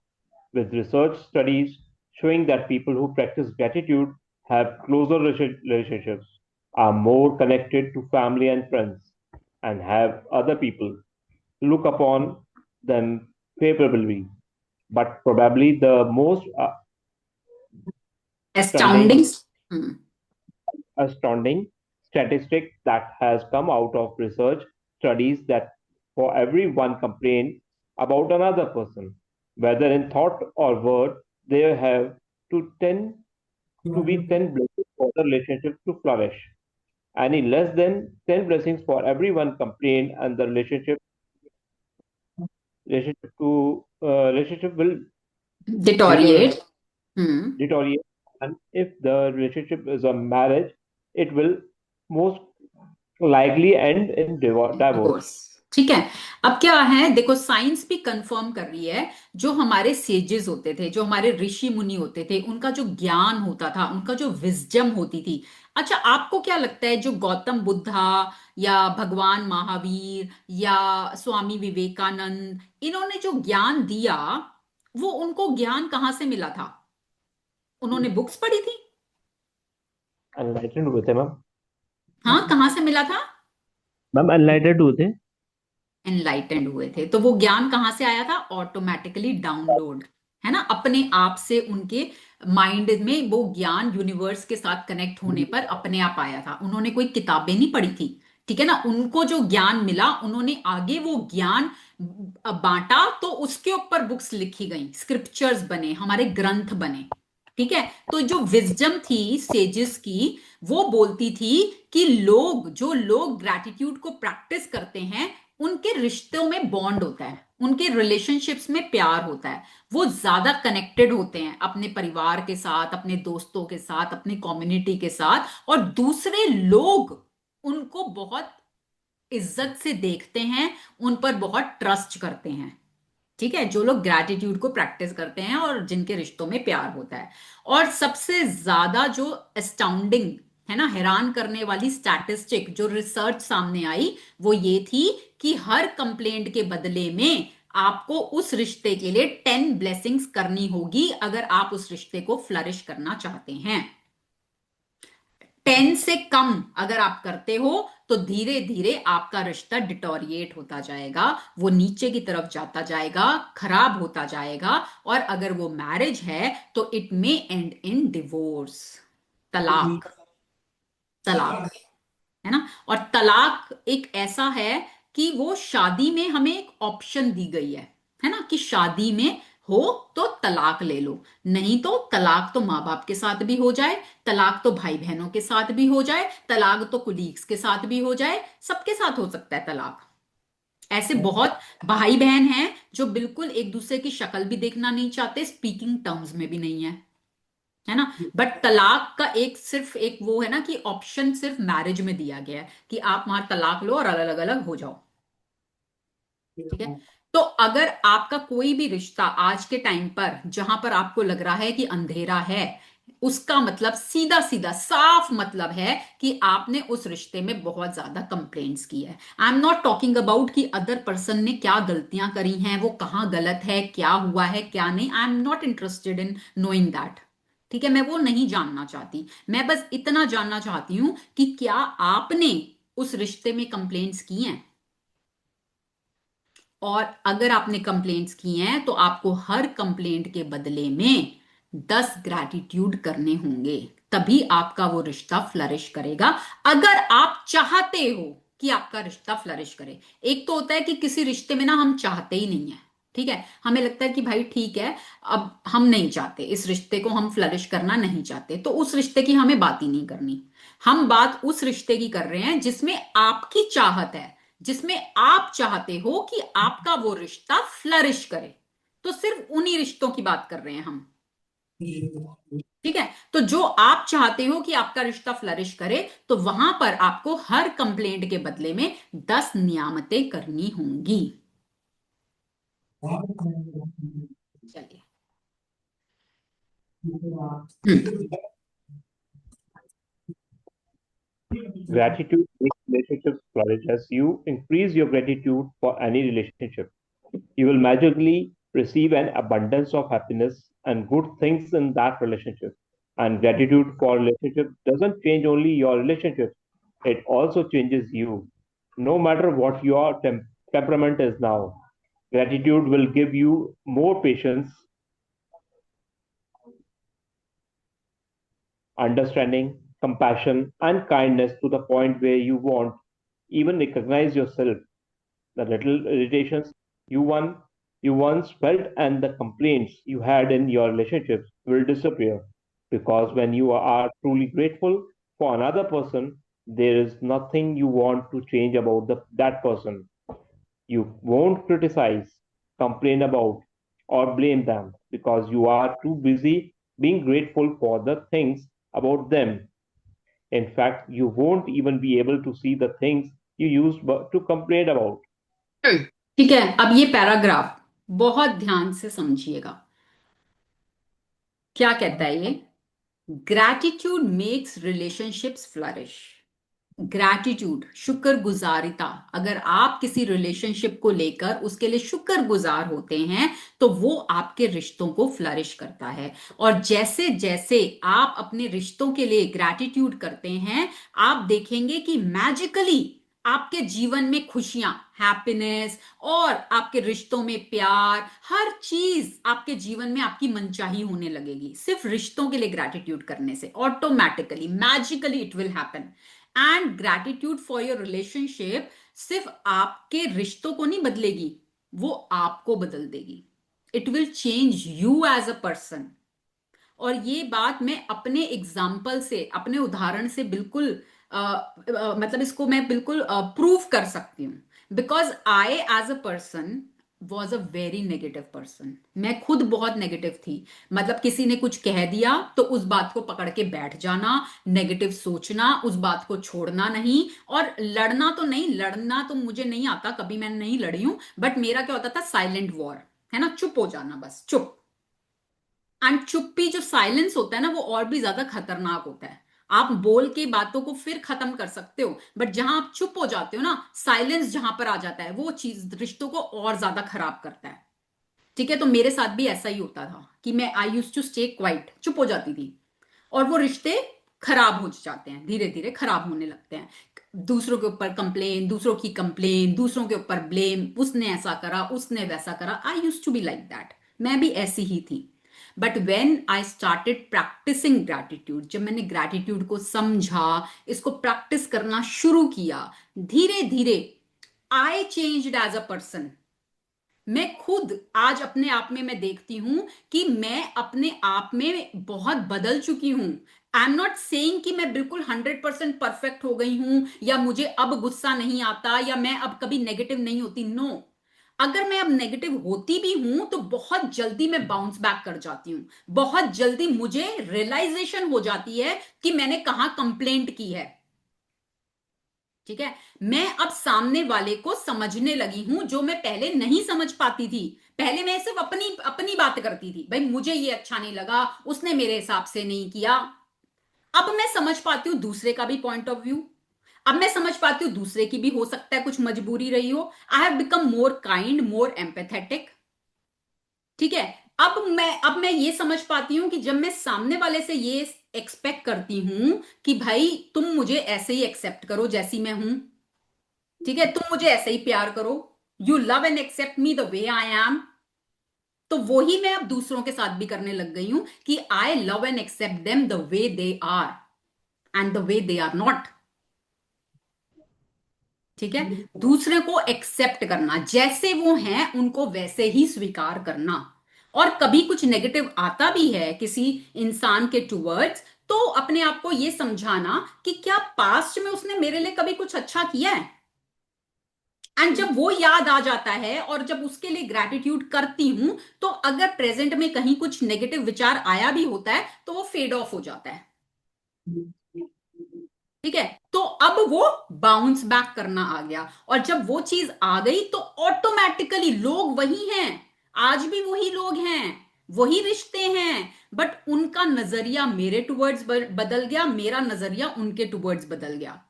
with research studies showing that people who practice gratitude have closer relationships, are more connected to family and friends, and have other people look upon them favorably. But probably the most astounding. astounding statistic that has come out of research studies that for every one complaint about another person, whether in thought or word, they have to be 10 blessings for the relationship to flourish. Any less than 10 blessings for every one complaint, and the relationship will deteriorate. deteriorate. And if the relationship is a marriage, it will most likely end in divorce. Divorce. ठीक है। अब क्या है, देखो science भी confirm कर रही है, जो हमारे सेजेस होते थे, जो हमारे ऋषि मुनि होते थे, उनका जो ज्ञान होता था, उनका जो विजडम होती थी। अच्छा, आपको क्या लगता है जो गौतम बुद्धा या भगवान महावीर या स्वामी विवेकानंद, इन्होंने जो ज्ञान दिया, वो उनको ज्ञान कहाँ से मिला था? उन्होंने बुक्स पढ़ी थी? Enlightened हुए थे मैम। हाँ, कहाँ से मिला था? मैम एनलाइटेड हुए थे। एनलाइटेंड हुए थे। तो वो ज्ञान कहां से आया था? ऑटोमेटिकली डाउनलोड, है ना, अपने आप से उनके माइंड में वो ज्ञान यूनिवर्स के साथ कनेक्ट होने पर अपने आप आया था। उन्होंने कोई किताबें नहीं पढ़ी थी, ठीक है ना। उनको जो ज्ञान मिला उन्होंने आगे वो ज्ञान बांटा, तो उसके ऊपर बुक्स लिखी गई, स्क्रिप्चर्स बने, हमारे ग्रंथ बने, ठीक है। तो जो विजडम थी सेजेस की, वो बोलती थी कि जो लोग ग्रैटिट्यूड को प्रैक्टिस करते हैं उनके रिश्तों में बॉन्ड होता है, उनके रिलेशनशिप्स में प्यार होता है, वो ज्यादा कनेक्टेड होते हैं अपने परिवार के साथ, अपने दोस्तों के साथ, अपनी कम्युनिटी के साथ, और दूसरे लोग उनको बहुत इज्जत से देखते हैं, उन पर बहुत ट्रस्ट करते हैं, ठीक है। जो लोग ग्रैटिट्यूड को प्रैक्टिस करते हैं और जिनके रिश्तों में प्यार होता है। और सबसे ज्यादा जो एस्टाउंडिंग है ना, हैरान करने वाली स्टैटिस्टिक जो रिसर्च सामने आई, वो ये थी कि हर कंप्लेंट के बदले में आपको उस रिश्ते के लिए 10 ब्लेसिंग्स करनी होगी अगर आप उस रिश्ते को फ्लरिश करना चाहते हैं। 10 से कम अगर आप करते हो तो धीरे धीरे आपका रिश्ता डिटोरिएट होता जाएगा, वो नीचे की तरफ जाता जाएगा, खराब होता जाएगा, और अगर वो मैरिज है तो it may and in divorce, तलाक। तलाक है ना। और तलाक एक ऐसा है कि वो शादी में हमें एक ऑप्शन दी गई है ना, कि शादी में हो तो तलाक ले लो, नहीं तो तलाक तो माँ बाप के साथ भी हो जाए, तलाक तो भाई बहनों के साथ भी हो जाए, तलाक तो कुलीग्स के साथ भी हो जाए, सबके साथ हो सकता है तलाक। ऐसे बहुत भाई बहन हैं जो बिल्कुल एक दूसरे की शक्ल भी देखना नहीं चाहते, स्पीकिंग टर्म्स में भी नहीं है ना। बट तलाक का एक सिर्फ एक वो है ना कि ऑप्शन सिर्फ मैरिज में दिया गया है कि आप वहां तलाक लो और अलग अलग हो जाओ, ठीक है। तो अगर आपका कोई भी रिश्ता आज के टाइम पर जहां पर आपको लग रहा है कि अंधेरा है, उसका मतलब सीधा सीधा साफ मतलब है कि आपने उस रिश्ते में बहुत ज्यादा कंप्लेंट्स की है। I am not talking about कि अदर पर्सन ने क्या गलतियां करी हैं, वो कहां गलत है, क्या हुआ है क्या नहीं, I am not interested in knowing that, ठीक है। मैं वो नहीं जानना चाहती, मैं बस इतना जानना चाहती हूं कि क्या आपने उस रिश्ते में कंप्लेंट्स की हैं, और अगर आपने कंप्लेंट्स की हैं तो आपको हर कंप्लेंट के बदले में 10 ग्रैटिट्यूड करने होंगे, तभी आपका वो रिश्ता फ्लरिश करेगा, अगर आप चाहते हो कि आपका रिश्ता फ्लरिश करे। एक तो होता है कि किसी रिश्ते में ना हम चाहते ही नहीं है, ठीक है, हमें लगता है कि भाई ठीक है, अब हम नहीं चाहते इस रिश्ते को, हम फ्लरिश करना नहीं चाहते, तो उस रिश्ते की हमें बात ही नहीं करनी। हम बात उस रिश्ते की कर रहे हैं जिसमें आपकी चाहत है, जिसमें आप चाहते हो कि आपका वो रिश्ता फ्लरिश करे, तो सिर्फ उन्हीं रिश्तों की बात कर रहे हैं हम, ठीक है। तो जो आप चाहते हो कि आपका रिश्ता फ्लरिश करे, तो वहां पर आपको हर कंप्लेंट के बदले में 10 नियामतें करनी होंगी। चलिए। हम्म। Gratitude makes relationships flourish. As you increase your gratitude for any relationship, you will magically receive an abundance of happiness and good things in that relationship. And gratitude for relationship doesn't change only your relationship, it also changes you. No matter what your temperament is now, gratitude will give you more patience, understanding, compassion, and kindness to the point where you won't even recognize yourself. The little irritations you one you once felt and the complaints you had in your relationships will disappear, because when you are truly grateful for another person, there is nothing you want to change about that person. You won't criticize, complain about, or blame them because you are too busy being grateful for the things about them. In fact, you won't even be able to see the things you used to complain about. ठीक है, अब ये paragraph बहुत ध्यान से समझिएगा। क्या कहता है ये? Gratitude makes relationships flourish. Gratitude, शुक्रगुजारिता, अगर आप किसी रिलेशनशिप को लेकर उसके लिए शुक्रगुजार होते हैं तो वो आपके रिश्तों को फ्लरिश करता है। और जैसे जैसे आप अपने रिश्तों के लिए ग्रैटिट्यूड करते हैं, आप देखेंगे कि मैजिकली आपके जीवन में खुशियां, हैप्पीनेस और आपके रिश्तों में प्यार, हर चीज आपके जीवन में आपकी मनचाही होने लगेगी सिर्फ रिश्तों के लिए ग्रैटिट्यूड करने से। Automatically, magically it will happen. And gratitude for your relationship सिर्फ आपके रिश्तों को नहीं बदलेगी, वो आपको बदल देगी। It will change you as a person. और ये बात मैं अपने एग्जाम्पल से, अपने उदाहरण से बिल्कुल मतलब इसको मैं बिल्कुल प्रूव कर सकती हूँ। Because I as a person was a very negative person. मैं खुद बहुत नेगेटिव थी। मतलब किसी ने कुछ कह दिया तो उस बात को पकड़ के बैठ जाना, नेगेटिव सोचना, उस बात को छोड़ना नहीं। और लड़ना तो नहीं, लड़ना तो मुझे नहीं आता, कभी मैं नहीं लड़ी हूं। बट मेरा क्या होता था, साइलेंट वॉर, है ना, चुप हो जाना, बस चुप। एंड चुप्पी, जो साइलेंस होता है ना, वो और भी ज्यादा खतरनाक होता है। आप बोल के बातों को फिर खत्म कर सकते हो, बट जहां आप चुप हो जाते हो ना, साइलेंस जहां पर आ जाता है, वो चीज रिश्तों को और ज्यादा खराब करता है। ठीक है, तो मेरे साथ भी ऐसा ही होता था कि मैं आई यूज टू स्टे क्वाइट, चुप हो जाती थी। और वो रिश्ते खराब हो जाते हैं, धीरे धीरे खराब होने लगते हैं। दूसरों के ऊपर कंप्लेन, दूसरों की कंप्लेन, दूसरों के ऊपर ब्लेम, उसने ऐसा करा, उसने वैसा करा। I use to be like that, मैं भी ऐसी ही थी। But when I started practicing gratitude, जब मैंने ग्रैटिट्यूड को समझा, इसको प्रैक्टिस करना शुरू किया, धीरे धीरे I changed as a person. मैं खुद आज अपने आप में मैं देखती हूं कि मैं अपने आप में बहुत बदल चुकी हूं। आई एम नॉट सेइंग कि मैं बिल्कुल 100% परफेक्ट हो गई हूं, या मुझे अब गुस्सा नहीं आता, या मैं अब कभी नेगेटिव नहीं होती। नो, अगर मैं अब नेगेटिव होती भी हूं तो बहुत जल्दी मैं बाउंस बैक कर जाती हूं। बहुत जल्दी मुझे रियलाइजेशन हो जाती है कि मैंने कहां कंप्लेंट की है। ठीक है, मैं अब सामने वाले को समझने लगी हूं, जो मैं पहले नहीं समझ पाती थी। पहले मैं सिर्फ अपनी अपनी बात करती थी, भाई मुझे ये अच्छा नहीं लगा, उसने मेरे हिसाब से नहीं किया। अब मैं समझ पाती हूं दूसरे का भी पॉइंट ऑफ व्यू। अब मैं समझ पाती हूं दूसरे की भी हो सकता है कुछ मजबूरी रही हो। I have become more kind, more empathetic. ठीक है, अब मैं ये समझ पाती हूं कि जब मैं सामने वाले से ये एक्सपेक्ट करती हूं कि भाई तुम मुझे ऐसे ही एक्सेप्ट करो जैसी मैं हूं, ठीक है, तुम मुझे ऐसे ही प्यार करो, you love and accept me the way I am, तो वो ही मैं अब दूसरों के साथ भी करने लग गई हूं कि I love and accept them the way they are and the way they are not. ठीक है, दूसरे को एक्सेप्ट करना, जैसे वो हैं उनको वैसे ही स्वीकार करना। और कभी कुछ नेगेटिव आता भी है किसी इंसान के टूवर्ड्स, तो अपने आप को ये समझाना कि क्या पास्ट में उसने मेरे लिए कभी कुछ अच्छा किया है। एंड जब वो याद आ जाता है और जब उसके लिए ग्रैटिट्यूड करती हूं, तो अगर प्रेजेंट में कहीं कुछ नेगेटिव विचार आया भी होता है तो वो फेड ऑफ हो जाता है। ठीक है, तो अब वो बाउंस बैक करना आ गया। और जब वो चीज आ गई तो ऑटोमेटिकली लोग वही हैं, आज भी वही लोग हैं, वही रिश्ते हैं, बट उनका नजरिया मेरे टुवर्ड्स बदल गया, मेरा नजरिया उनके टुवर्ड्स बदल गया।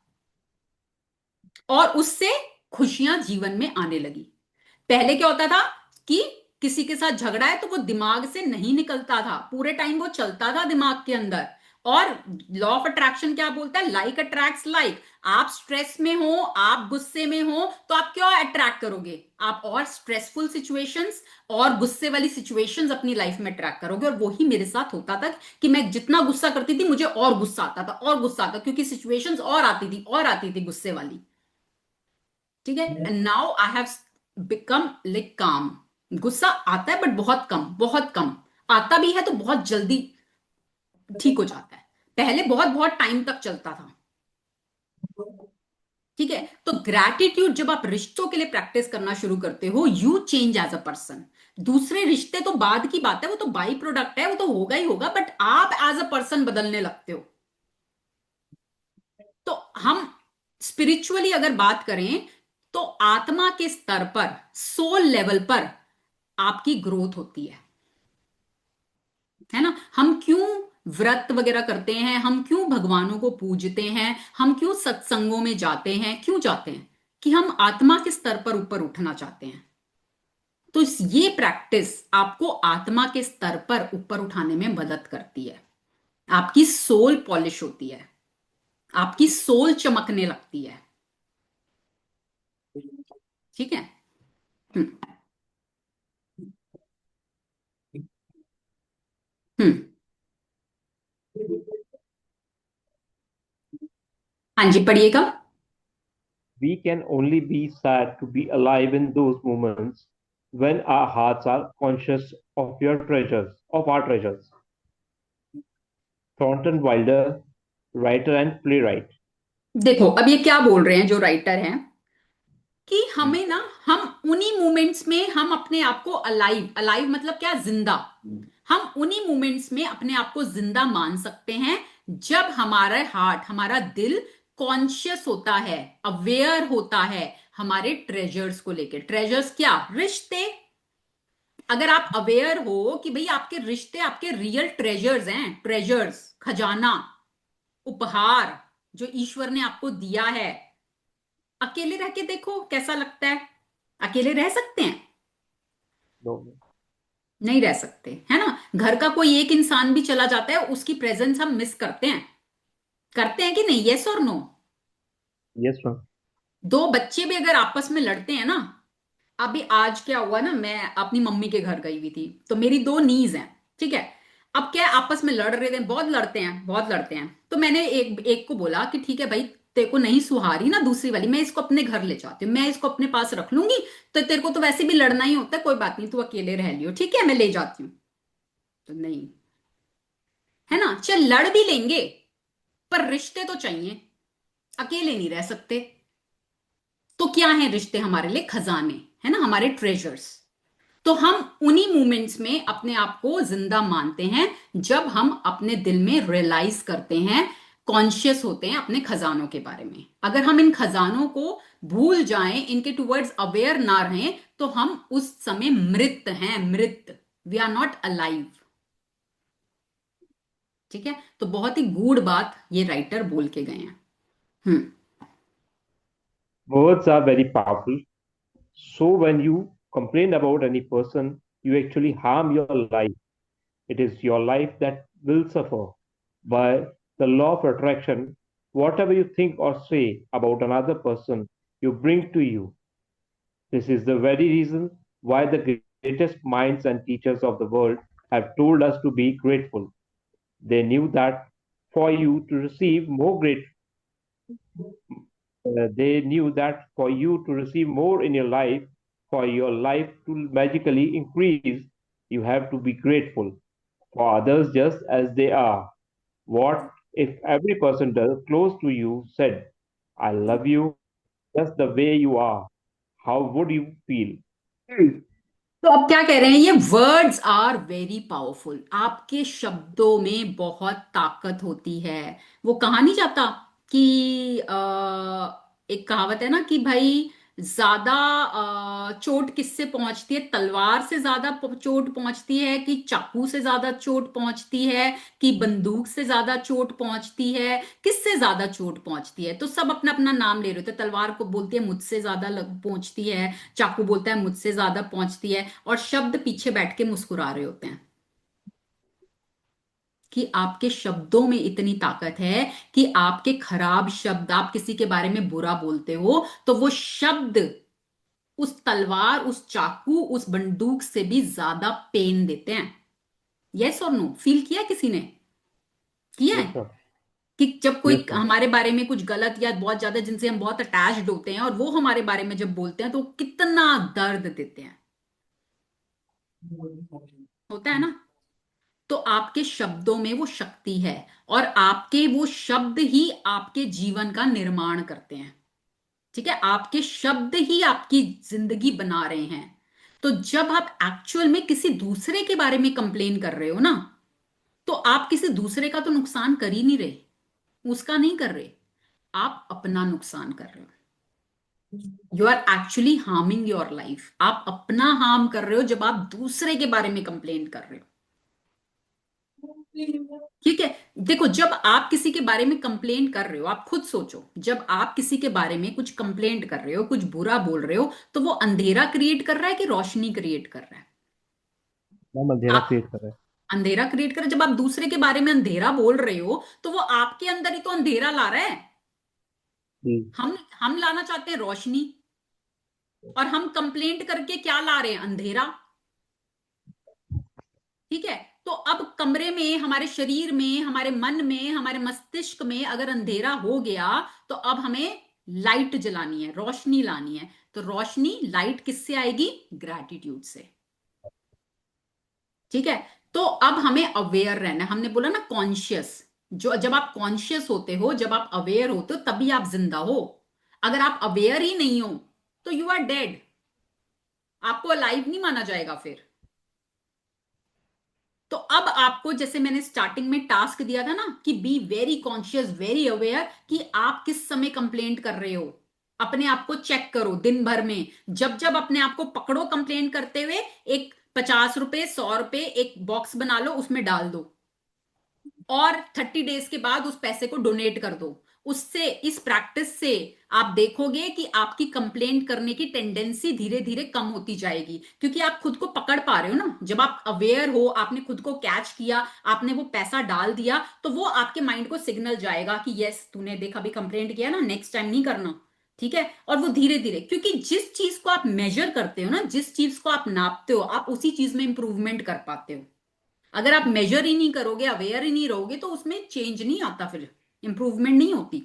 और उससे खुशियां जीवन में आने लगी। पहले क्या होता था कि किसी के साथ झगड़ा है तो वो दिमाग से नहीं निकलता था, पूरे टाइम वो चलता था दिमाग के अंदर। और लॉ ऑफ अट्रैक्शन क्या बोलता है, लाइक अट्रैक्ट्स लाइक। आप स्ट्रेस में हो, आप गुस्से में हो, तो आप क्या अट्रैक्ट करोगे, आप और स्ट्रेसफुल सिचुएशंस और गुस्से वाली सिचुएशंस अपनी लाइफ में अट्रैक्ट करोगे। और वही मेरे साथ होता था कि मैं जितना गुस्सा करती थी मुझे और गुस्सा आता था, और गुस्सा आता, क्योंकि सिचुएशंस और आती थी, और आती थी गुस्से वाली। ठीक है, and now I have become like काम। गुस्सा आता है बट बहुत कम, बहुत कम। आता भी है तो बहुत जल्दी ठीक हो जाता है, पहले बहुत बहुत टाइम तक चलता था। ठीक है, तो ग्रैटिट्यूड जब आप रिश्तों के लिए प्रैक्टिस करना शुरू करते हो, you change as a person. दूसरे रिश्ते तो बाद की बात है, वो तो बाई प्रोडक्ट है, वो तो होगा ही होगा, बट आप एज अ पर्सन बदलने लगते हो। तो हम स्पिरिचुअली अगर बात करें तो आत्मा के स्तर पर, सोल लेवल पर आपकी ग्रोथ होती है ना। हम क्यों व्रत वगैरह करते हैं, हम क्यों भगवानों को पूजते हैं, हम क्यों सत्संगों में जाते हैं, क्यों जाते हैं, कि हम आत्मा के स्तर पर ऊपर उठना चाहते हैं। तो ये प्रैक्टिस आपको आत्मा के स्तर पर ऊपर उठाने में मदद करती है। आपकी सोल पॉलिश होती है, आपकी सोल चमकने लगती है। ठीक है। हम्म। हम्म। हाँ जी, पढ़िएगा। We can only be sad to be alive in those moments when our hearts are conscious of our treasures. Thornton Wilder, writer and playwright. देखो अब ये क्या बोल रहे हैं जो राइटर हैं, कि हमें ना, हम उन्हीं मोमेंट्स में हम अपने आप को अलाइव, अलाइव मतलब क्या, जिंदा, हम उन्हीं मोमेंट्स में अपने आप को जिंदा मान सकते हैं जब हमारा हार्ट, हमारा दिल कॉन्शियस होता है, अवेयर होता है हमारे ट्रेजर्स को लेकर। ट्रेजर्स क्या, रिश्ते। अगर आप अवेयर हो कि भाई आपके रिश्ते आपके रियल ट्रेजर्स हैं, ट्रेजर्स, खजाना, उपहार जो ईश्वर ने आपको दिया है। अकेले रह के देखो कैसा लगता है, अकेले रह सकते हैं? No, नहीं रह सकते, है ना। घर का कोई एक इंसान भी चला जाता है, उसकी प्रेजेंस हम मिस करते हैं कि नहीं, यस और नो? yes, ma'am. दो बच्चे भी अगर आपस में लड़ते हैं ना, अभी आज क्या हुआ ना, मैं अपनी मम्मी के घर गई हुई थी, तो मेरी दो नीज हैं, ठीक है। अब क्या है, आपस में लड़ रहे थे, बहुत लड़ते हैं, बहुत लड़ते हैं। तो मैंने एक एक को बोला कि ठीक है भाई, तेरे को नहीं सुहारी ना दूसरी वाली, मैं इसको अपने घर ले जाती हूँ, मैं इसको अपने पास रख लूंगी। तो तेरे को तो वैसे भी लड़ना ही होता है, कोई बात नहीं, तू अकेले रह लियो, ठीक है, मैं ले जाती हूँ। तो नहीं, है ना, चल लड़ भी लेंगे, पर रिश्ते तो चाहिए, अकेले नहीं रह सकते। तो क्या है रिश्ते हमारे लिए? खजाने, है ना, हमारे ट्रेजर्स। तो हम उन्हीं मोमेंट्स में अपने आप को जिंदा मानते हैं जब हम अपने दिल में रियलाइज करते हैं, कॉन्शियस होते हैं अपने खजानों के बारे में। अगर हम इन खजानों को भूल जाएं, इनके टुवर्ड्स अवेयर ना रहें, तो हम उस समय मृत हैं, मृत। We are not alive. ठीक है, तो बहुत ही गूढ़ बात ये राइटर बोल के गए हैं। हम्म। Words are very powerful. So when you complain about any person, you actually harm your life. It is your life that will suffer. By the law of attraction, whatever you think or say about another person, you bring to you. This is the very reason why the greatest minds and teachers of the world have told us to be grateful. They knew that for you to receive more great, they knew that for you to receive more in your life, for your life to magically increase, you have to be grateful for others just as they are. What if every person close to you said, I love you just the way you are? How would you feel? तो अब क्या कह रहे हैं, ये words are very powerful, आपके शब्दों में बहुत ताकत होती है। वो कहा नहीं जाता कि एक कहावत है ना कि भाई, ज्यादा चोट किससे पहुंचती है, तलवार से ज्यादा चोट पहुंचती है, कि चाकू से ज्यादा चोट पहुंचती है, कि बंदूक से ज्यादा चोट पहुंचती है, किससे ज्यादा चोट पहुंचती है? तो सब अपना अपना नाम ले रहे होते हैं। तलवार को बोलती है मुझसे ज्यादा पहुंचती है, चाकू बोलता है मुझसे ज्यादा पहुंचती है, और शब्द पीछे बैठ के मुस्कुरा रहे होते हैं। कि आपके शब्दों में इतनी ताकत है कि आपके खराब शब्द, आप किसी के बारे में बुरा बोलते हो, तो वो शब्द उस तलवार, उस चाकू, उस बंदूक से भी ज्यादा पेन देते हैं। यस और नो? फील किया किसी ने? किया है Yes, sir. कि जब कोई Yes, sir. हमारे बारे में कुछ गलत, या बहुत ज्यादा जिनसे हम बहुत अटैच्ड होते हैं, और वो हमारे बारे में जब बोलते हैं तो वो कितना दर्द देते हैं, होता है ना। तो आपके शब्दों में वो शक्ति है, और आपके वो शब्द ही आपके जीवन का निर्माण करते हैं। ठीक है, आपके शब्द ही आपकी जिंदगी बना रहे हैं। तो जब आप एक्चुअल में किसी दूसरे के बारे में कंप्लेन कर रहे हो ना, तो आप किसी दूसरे का तो नुकसान कर ही नहीं रहे, उसका नहीं कर रहे, आप अपना नुकसान कर रहे हो। You are actually harming your life, आप अपना हार्म कर रहे हो जब आप दूसरे के बारे में कंप्लेन कर रहे हो। ठीक है, देखो, जब आप किसी के बारे में कंप्लेंट कर रहे हो, आप खुद सोचो, जब आप किसी के बारे में कुछ कंप्लेंट कर रहे हो, कुछ बुरा बोल रहे हो, तो वो अंधेरा क्रिएट कर रहा है कि रोशनी क्रिएट कर रहा है? मैम अंधेरा आप क्रिएट कर रहा है। अंधेरा क्रिएट कर, जब आप दूसरे के बारे में अंधेरा बोल रहे हो, तो वो आपके अंदर ही तो अंधेरा ला रहा है। जी। हम लाना चाहते हैं रोशनी। और हम कंप्लेंट करके क्या ला रहे हैं? अंधेरा। ठीक है, तो अब कमरे में, हमारे शरीर में, हमारे मन में, हमारे मस्तिष्क में अगर अंधेरा हो गया तो अब हमें लाइट जलानी है, रोशनी लानी है। तो रोशनी, लाइट किससे आएगी? ग्रैटिट्यूड से। ठीक है, तो अब हमें अवेयर रहना है। हमने बोला ना कॉन्शियस, जो जब आप कॉन्शियस होते हो, जब आप अवेयर होते हो, तभी आप जिंदा हो। अगर आप अवेयर ही नहीं हो तो यू आर डेड, आपको अलाइव नहीं माना जाएगा फिर। तो अब आपको, जैसे मैंने स्टार्टिंग में टास्क दिया था ना कि be very conscious, very aware, कि आप किस समय कंप्लेंट कर रहे हो। अपने आप को चेक करो दिन भर में, जब जब अपने आप को पकड़ो कंप्लेंट करते हुए, एक 50 रुपए, 100 रुपए एक बॉक्स बना लो, उसमें डाल दो, और 30 डेज के बाद उस पैसे को डोनेट कर दो। उससे, इस प्रैक्टिस से आप देखोगे कि आपकी कंप्लेंट करने की टेंडेंसी धीरे धीरे कम होती जाएगी, क्योंकि आप खुद को पकड़ पा रहे हो ना। जब आप अवेयर हो, आपने खुद को कैच किया, आपने वो पैसा डाल दिया, तो वो आपके माइंड को सिग्नल जाएगा कि यस, तूने देखा, अभी कंप्लेंट किया ना, नेक्स्ट टाइम नहीं करना। ठीक है, और वो धीरे धीरे, क्योंकि जिस चीज को आप मेजर करते हो ना, जिस चीज को आप नापते हो, आप उसी चीज में इंप्रूवमेंट कर पाते हो। अगर आप मेजर ही नहीं करोगे, अवेयर ही नहीं रहोगे, तो उसमें चेंज नहीं आता, फिर इंप्रूवमेंट नहीं होती।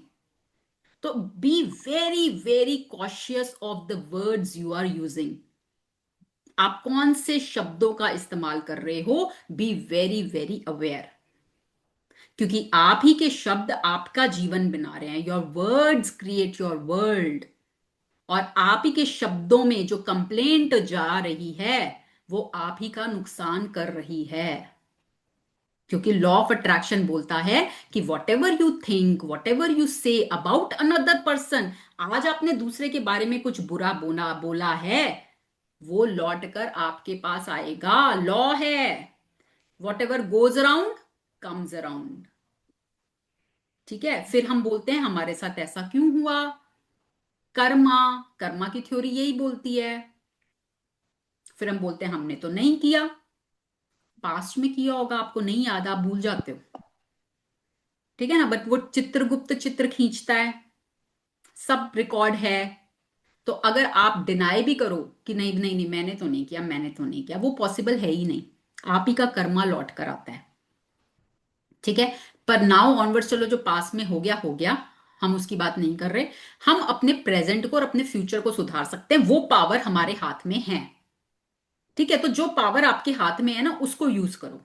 तो be very very cautious of the words you are using. आप कौन से शब्दों का इस्तेमाल कर रहे हो? बी वेरी वेरी अवेयर, क्योंकि आप ही के शब्द आपका जीवन बना रहे हैं। Your words create your world. और आप ही के शब्दों में जो कंप्लेंट जा रही है, वो आप ही का नुकसान कर रही है। क्योंकि लॉ ऑफ अट्रैक्शन बोलता है कि what ever you think, what ever you say about another person, आज आपने दूसरे के बारे में कुछ बुरा बोला है, वो लौट कर आपके पास आएगा। लॉ है, what ever goes around comes around. ठीक है, फिर हम बोलते हैं हमारे साथ ऐसा क्यों हुआ? कर्मा, कर्मा की थ्योरी यही बोलती है। फिर हम बोलते हैं हमने तो नहीं किया, पास्ट में किया होगा, आपको नहीं याद, आप भूल जाते हो। ठीक है ना, बट वो चित्रगुप्त चित्र खींचता है, सब रिकॉर्ड है। तो अगर आप डिनाई भी करो कि नहीं नहीं नहीं, मैंने तो नहीं किया, मैंने तो नहीं किया, वो पॉसिबल है ही नहीं। आप ही का कर्मा लौट कर आता है। ठीक है, पर नाउ ऑनवर्ड, चलो जो पास में हो गया हो गया, हम उसकी बात नहीं कर रहे। हम अपने प्रेजेंट को और अपने फ्यूचर को सुधार सकते हैं, वो पावर हमारे हाथ में है। ठीक है, तो जो पावर आपके हाथ में है ना, उसको यूज करो।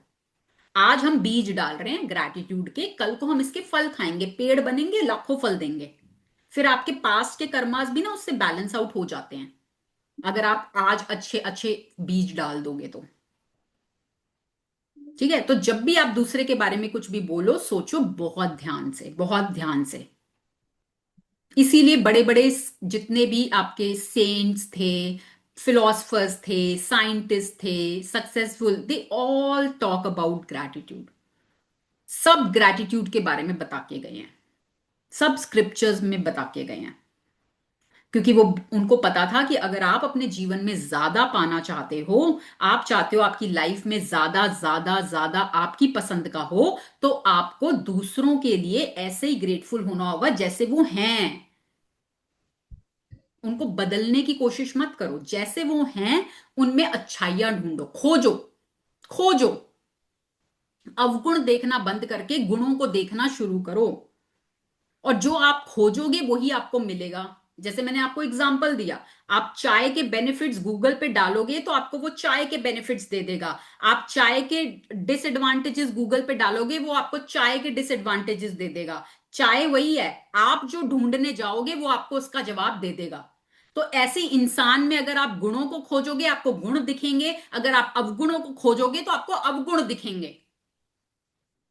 आज हम बीज डाल रहे हैं ग्रैटिट्यूड के, कल को हम इसके फल खाएंगे, पेड़ बनेंगे, लाखों फल देंगे। फिर आपके पास्ट के कर्मास भी ना उससे बैलेंस आउट हो जाते हैं, अगर आप आज अच्छे अच्छे बीज डाल दोगे तो। ठीक है, तो जब भी आप दूसरे के बारे में कुछ भी बोलो, सोचो बहुत ध्यान से, बहुत ध्यान से। इसीलिए बड़े बड़े जितने भी आपके सेंट्स थे, फिलोसफर्स थे, साइंटिस्ट थे, successful, they all talk about gratitude. सब ग्रैटिट्यूड के बारे में बता के गए हैं, सब स्क्रिप्चर्स में बता के गए हैं। क्योंकि वो, उनको पता था कि अगर आप अपने जीवन में ज्यादा पाना चाहते हो, आप चाहते हो आपकी लाइफ में ज्यादा ज्यादा ज्यादा आपकी पसंद का हो, तो आपको दूसरों के लिए ऐसे ही ग्रेटफुल होना होगा जैसे वो हैं। उनको बदलने की कोशिश मत करो, जैसे वो हैं उनमें अच्छाइयां ढूंढो, खोजो, खोजो। अवगुण देखना बंद करके गुणों को देखना शुरू करो, और जो आप खोजोगे वही आपको मिलेगा। जैसे मैंने आपको एग्जांपल दिया, आप चाय के बेनिफिट्स गूगल पे डालोगे तो आपको वो चाय के बेनिफिट्स दे देगा। आप चाय के डिसएडवांटेजेस गूगल पे डालोगे, वो आपको चाय के डिसएडवांटेजेस दे देगा। चाय वही है, आप जो ढूंढने जाओगे वो आपको उसका जवाब दे देगा। तो ऐसे इंसान में अगर आप गुणों को खोजोगे, आपको गुण दिखेंगे, अगर आप अवगुणों को खोजोगे तो आपको अवगुण दिखेंगे।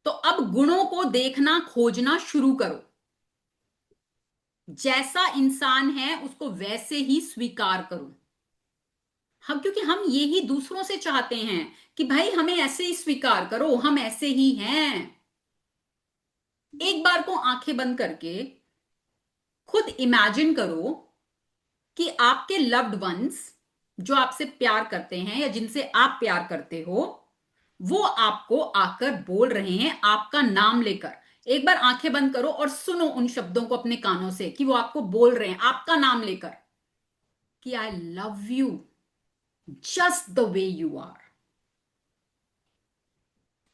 तो अब गुणों को देखना, खोजना शुरू करो। जैसा इंसान है उसको वैसे ही स्वीकार करो। हम, क्योंकि हम ये ही दूसरों से चाहते हैं कि भाई हमें ऐसे ही स्वीकार करो, हम ऐसे ही हैं। एक बार को आंखें बंद करके खुद इमेजिन करो कि आपके लव्ड वंस, जो आपसे प्यार करते हैं या जिनसे आप प्यार करते हो, वो आपको आकर बोल रहे हैं आपका नाम लेकर। एक बार आंखें बंद करो और सुनो उन शब्दों को अपने कानों से कि वो आपको बोल रहे हैं आपका नाम लेकर। कि I love you just the way you are.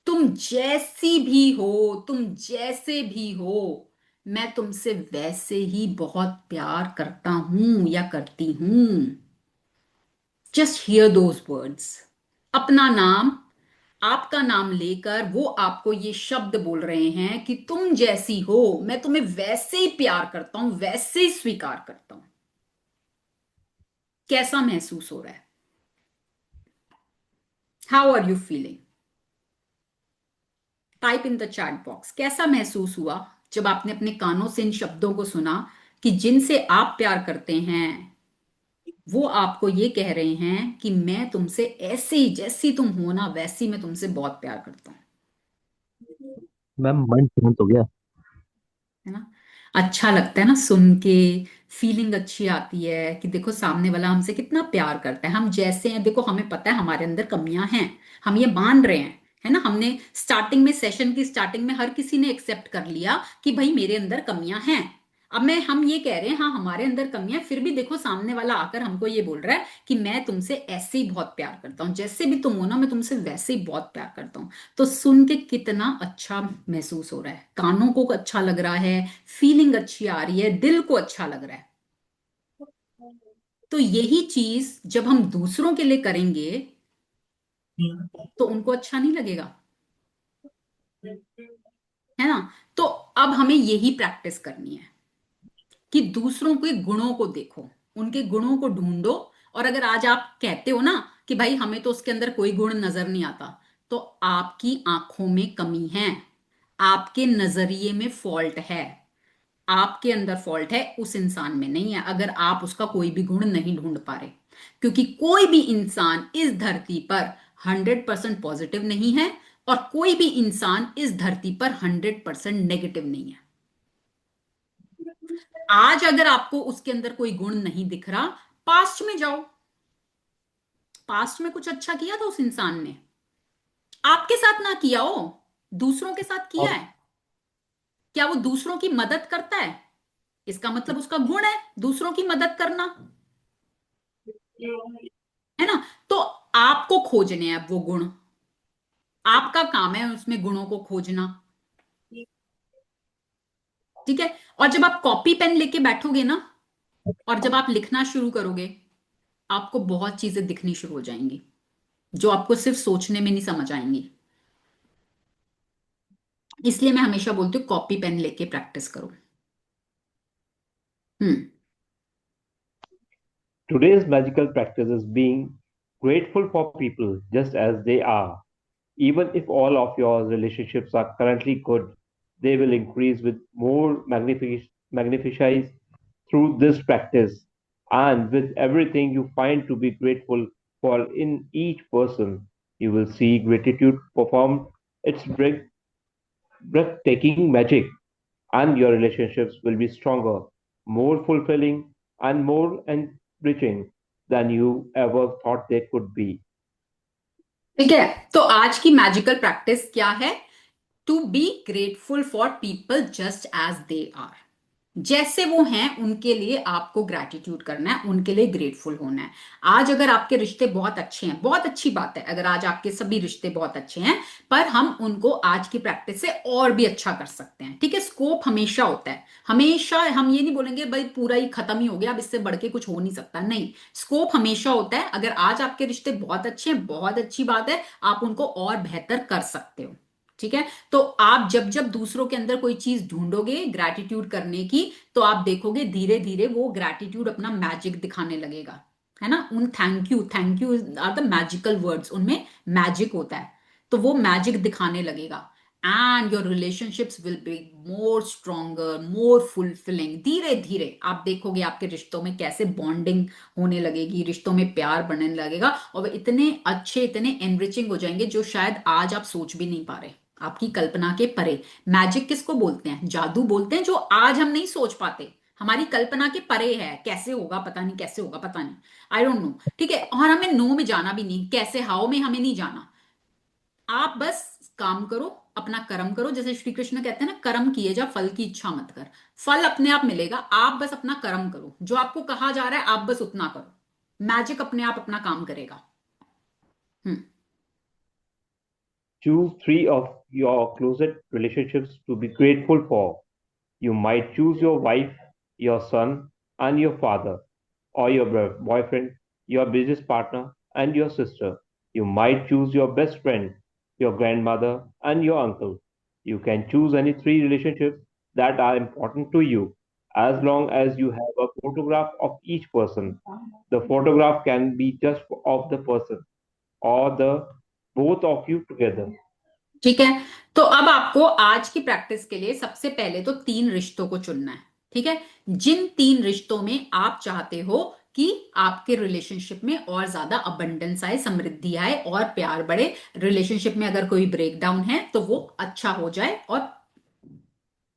तुम जैसी भी हो, तुम जैसे भी हो, मैं तुमसे वैसे ही बहुत प्यार करता हूं या करती हूं। Just here those words. अपना नाम, आपका नाम लेकर वो आपको ये शब्द बोल रहे हैं कि तुम जैसी हो, मैं तुम्हें वैसे ही प्यार करता हूं, वैसे ही स्वीकार करता हूं। कैसा महसूस हो रहा है? How are you feeling? Type in the chat box. कैसा महसूस हुआ जब आपने अपने कानों से इन शब्दों को सुना कि जिनसे आप प्यार करते हैं वो आपको ये कह रहे हैं कि मैं तुमसे ऐसे ही, जैसी तुम हो ना वैसी मैं तुमसे बहुत प्यार करता हूं। मैम मन शांत हो गया। है ना? अच्छा लगता है ना सुन के, फीलिंग अच्छी आती है कि देखो सामने वाला हमसे कितना प्यार करता है, हम जैसे हैं। देखो हमें पता है हमारे अंदर कमियां हैं, हम ये मान रहे हैं, है ना? हमने स्टार्टिंग में, सेशन की स्टार्टिंग में हर किसी ने एक्सेप्ट कर लिया कि भाई मेरे अंदर कमियां हैं। अब हम ये कह रहे हैं हाँ हमारे अंदर कमियां, फिर भी देखो सामने वाला आकर हमको ये बोल रहा है कि मैं तुमसे ऐसे ही बहुत प्यार करता हूं, जैसे भी तुम हो ना मैं तुमसे वैसे ही बहुत प्यार करता हूं। तो सुन के कितना अच्छा महसूस हो रहा है, कानों को अच्छा लग रहा है, फीलिंग अच्छी आ रही है, दिल को अच्छा लग रहा है। तो यही चीज जब हम दूसरों के लिए करेंगे तो उनको अच्छा नहीं लगेगा, है ना? तो अब हमें यही प्रैक्टिस करनी है कि दूसरों के गुणों को देखो, उनके गुणों को ढूंढो। और अगर आज आप कहते हो ना कि भाई हमें तो उसके अंदर कोई गुण नजर नहीं आता, तो आपकी आंखों में कमी है, आपके नजरिए में फॉल्ट है, आपके अंदर फॉल्ट है, उस इंसान में नहीं है, अगर आप उसका कोई भी गुण नहीं ढूंढ पा रहे। क्योंकि कोई भी इंसान इस धरती पर 100% पॉजिटिव नहीं है और कोई भी इंसान इस धरती पर 100% नेगेटिव नहीं है। आज अगर आपको उसके अंदर कोई गुण नहीं दिख रहा, पास्ट में जाओ, पास्ट में कुछ अच्छा किया था उस इंसान ने, आपके साथ ना किया हो, दूसरों के साथ किया और है। क्या वो दूसरों की मदद करता है? इसका मतलब उसका गुण है दूसरों की मदद करना, है ना? तो आपको खोजने हैं अब वो गुण, आपका काम है उसमें गुणों को खोजना। ठीक है? और जब आप कॉपी पेन लेके बैठोगे ना और जब आप लिखना शुरू करोगे, आपको बहुत चीजें दिखनी शुरू हो जाएंगी जो आपको सिर्फ सोचने में नहीं समझ आएंगी। इसलिए मैं हमेशा बोलती हूँ कॉपी पेन लेके प्रैक्टिस करो। हम्म। today's magical practice is being grateful for people just as they are. Even if all of your relationships are currently good, they will increase with more magnifice through this practice. And with everything you find to be grateful for in each person, you will see gratitude perform its breathtaking magic, and your relationships will be stronger, more fulfilling, and more enriching than you ever thought they could be. ठीक है, तो आज की magical practice क्या है? To be grateful for people just as they are. जैसे वो हैं उनके लिए आपको ग्रैटिट्यूड करना है, उनके लिए ग्रेटफुल होना है। आज अगर आपके रिश्ते बहुत अच्छे हैं, बहुत अच्छी बात है अगर आज आपके सभी रिश्ते बहुत अच्छे हैं, पर हम उनको आज की प्रैक्टिस से और भी अच्छा कर सकते हैं। ठीक है? स्कोप हमेशा होता है, हमेशा हम ये नहीं बोलेंगे भाई पूरा ही खत्म ही हो गया अब इससे बढ़ के कुछ हो नहीं सकता, नहीं, स्कोप हमेशा होता है। अगर आज आपके रिश्ते बहुत अच्छे हैं, बहुत अच्छी बात है, आप उनको और बेहतर कर सकते हो। ठीक है? तो आप जब जब दूसरों के अंदर कोई चीज ढूंढोगे ग्रैटिट्यूड करने की, तो आप देखोगे धीरे धीरे वो ग्रैटिट्यूड अपना मैजिक दिखाने लगेगा, है ना? उन thank you are the magical words, उनमें मैजिक होता है, तो वो मैजिक दिखाने लगेगा। And your relationships will be more stronger, more fulfilling. धीरे धीरे आप देखोगे आपके रिश्तों में कैसे बॉन्डिंग होने लगेगी, रिश्तों में प्यार बढ़ने लगेगा और वे इतने अच्छे, इतने एनरिचिंग हो जाएंगे जो शायद आज आप सोच भी नहीं पा रहे, आपकी कल्पना के परे। मैजिक किसको बोलते हैं? जादू बोलते हैं, जो आज हम नहीं सोच पाते, हमारी कल्पना के परे है। कैसे होगा पता नहीं, कैसे होगा पता नहीं, आई डोंट नो। ठीक है? और हमें नो में जाना भी नहीं, कैसे हाउ में हमें नहीं जाना। आप बस काम करो, अपना कर्म करो। जैसे श्री कृष्ण कहते हैं ना, कर्म किए जा, फल की इच्छा मत कर। फल अपने आप मिलेगा, आप बस अपना कर्म करो, जो आपको कहा जा रहा है आप बस उतना करो। मैजिक अपने आप अपना काम करेगा। Choose three of your closest relationships to be grateful for. You might choose your wife, your son, and your father, or your boyfriend, your business partner, and your sister. You might choose your best friend, your grandmother, and your uncle. You can choose any three relationships that are important to you, as long as you have a photograph of each person. The photograph can be just of the person or the both of you together. ठीक है, तो अब आपको आज की practice के लिए सबसे पहले तो 3 रिश्तों को चुनना है। ठीक है, जिन 3 रिश्तों में आप चाहते हो कि आपके रिलेशनशिप में और ज्यादा अबंडेंस आए, समृद्धि आए और प्यार बढ़े, रिलेशनशिप में अगर कोई ब्रेकडाउन है तो वो अच्छा हो जाए और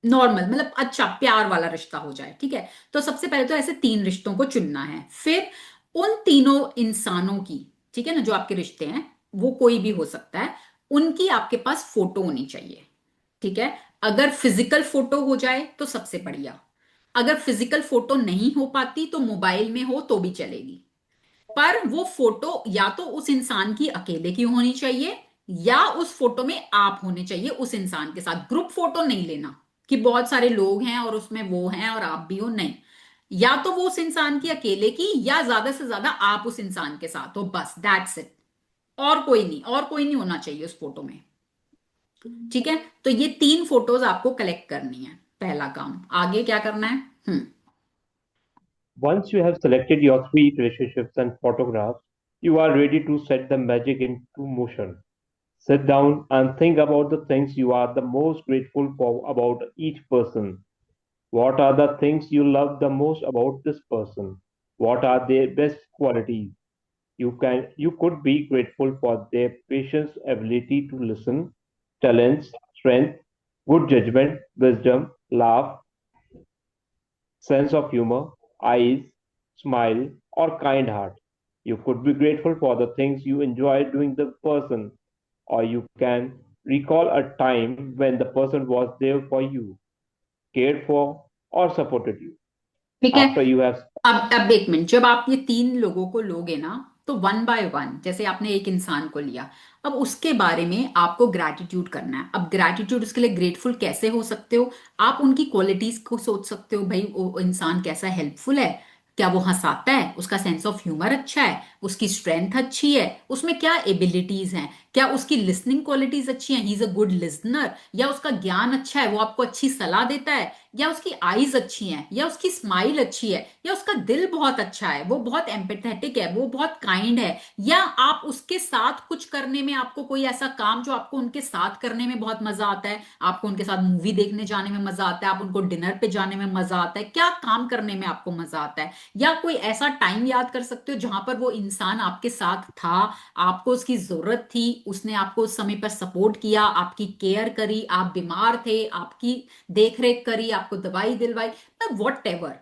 नॉर्मल मतलब अच्छा प्यार वाला रिश्ता हो जाए। ठीक है, तो सबसे पहले तो ऐसे 3 रिश्तों को चुनना है। फिर उन तीनों इंसानों की, ठीक है ना, जो आपके रिश्ते हैं वो कोई भी हो सकता है, उनकी आपके पास फोटो होनी चाहिए। ठीक है, अगर फिजिकल फोटो हो जाए तो सबसे बढ़िया, अगर फिजिकल फोटो नहीं हो पाती तो मोबाइल में हो तो भी चलेगी। पर वो फोटो या तो उस इंसान की अकेले की होनी चाहिए या उस फोटो में आप होने चाहिए उस इंसान के साथ। ग्रुप फोटो नहीं लेना कि बहुत सारे लोग हैं और उसमें वो हैं और आप भी हो, नहीं। या तो वो उस इंसान की अकेले की या ज्यादा से ज्यादा आप उस इंसान के साथ हो, बस दैट्स इट। और कोई नहीं, और कोई नहीं होना चाहिए उस फोटो में। ठीक है, तो ये 3 फोटोज आपको कलेक्ट करनी है, पहला काम। आगे क्या करना है? Once you have selected your three relationships and photographs, you are ready to set the magic into motion. Sit down and think about the things you are the most grateful for about each person. What are the things you love the most about this person? What are their best qualities? You could be grateful for their patience, ability to listen, talents, strength, good judgment, wisdom, laugh, sense of humor, eyes, smile, or kind heart. You could be grateful for the things you enjoy doing the person, or you can recall a time when the person was there for you, cared for, or supported you. ठीक है, After you have अब एक minute, जब आप ये 3 लोगों को लोगे ना तो 1 बाय 1, जैसे आपने एक इंसान को लिया, अब उसके बारे में आपको ग्रैटिट्यूड करना है। अब ग्रैटिट्यूड, उसके लिए ग्रेटफुल कैसे हो सकते हो? आप उनकी क्वालिटीज को सोच सकते हो, भाई वो इंसान कैसा हेल्पफुल है, क्या वो हंसाता है, उसका सेंस ऑफ ह्यूमर अच्छा है, उसकी स्ट्रेंथ अच्छी है, उसमें क्या एबिलिटीज हैं, क्या उसकी लिसनिंग क्वालिटीज अच्छी हैं, he is a good listener, या उसका ज्ञान अच्छा है, वो आपको अच्छी सलाह देता है, या उसकी आईज अच्छी हैं, या उसकी स्माइल अच्छी है, या उसका दिल बहुत अच्छा है, वो बहुत एम्पैथेटिक है, वो बहुत काइंड है, या आप उसके साथ कुछ करने में, आपको कोई ऐसा काम जो आपको उनके साथ करने में बहुत मजा आता है, आपको उनके साथ मूवी देखने जाने में मजा आता है, आप उनको डिनर पे जाने में मजा आता है, क्या काम करने में आपको मजा आता है? या कोई ऐसा टाइम याद कर सकते हो जहां पर वो इंसान आपके साथ था, आपको उसकी जरूरत थी, उसने आपको उस समय पर सपोर्ट किया, आपकी केयर करी, आप बीमार थे, आपकी देख रेख करी, आपको दवाई दिलवाई, मतलब वॉट एवर।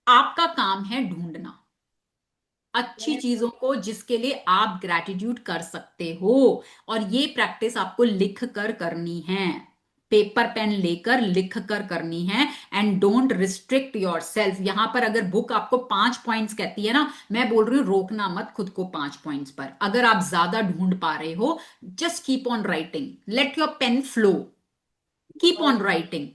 आपका काम है ढूंढना अच्छी चीजों को जिसके लिए आप ग्रैटिट्यूड कर सकते हो। और ये प्रैक्टिस आपको लिख कर करनी है, पेपर पेन लेकर लिख कर करनी है। And don't restrict your self. यहां पर अगर बुक आपको 5 पॉइंट्स कहती है ना, मैं बोल रही हूं रोकना मत खुद को 5 पॉइंट्स पर। अगर आप ज्यादा ढूंढ पा रहे हो, just keep on writing, let your pen flow, keep on writing.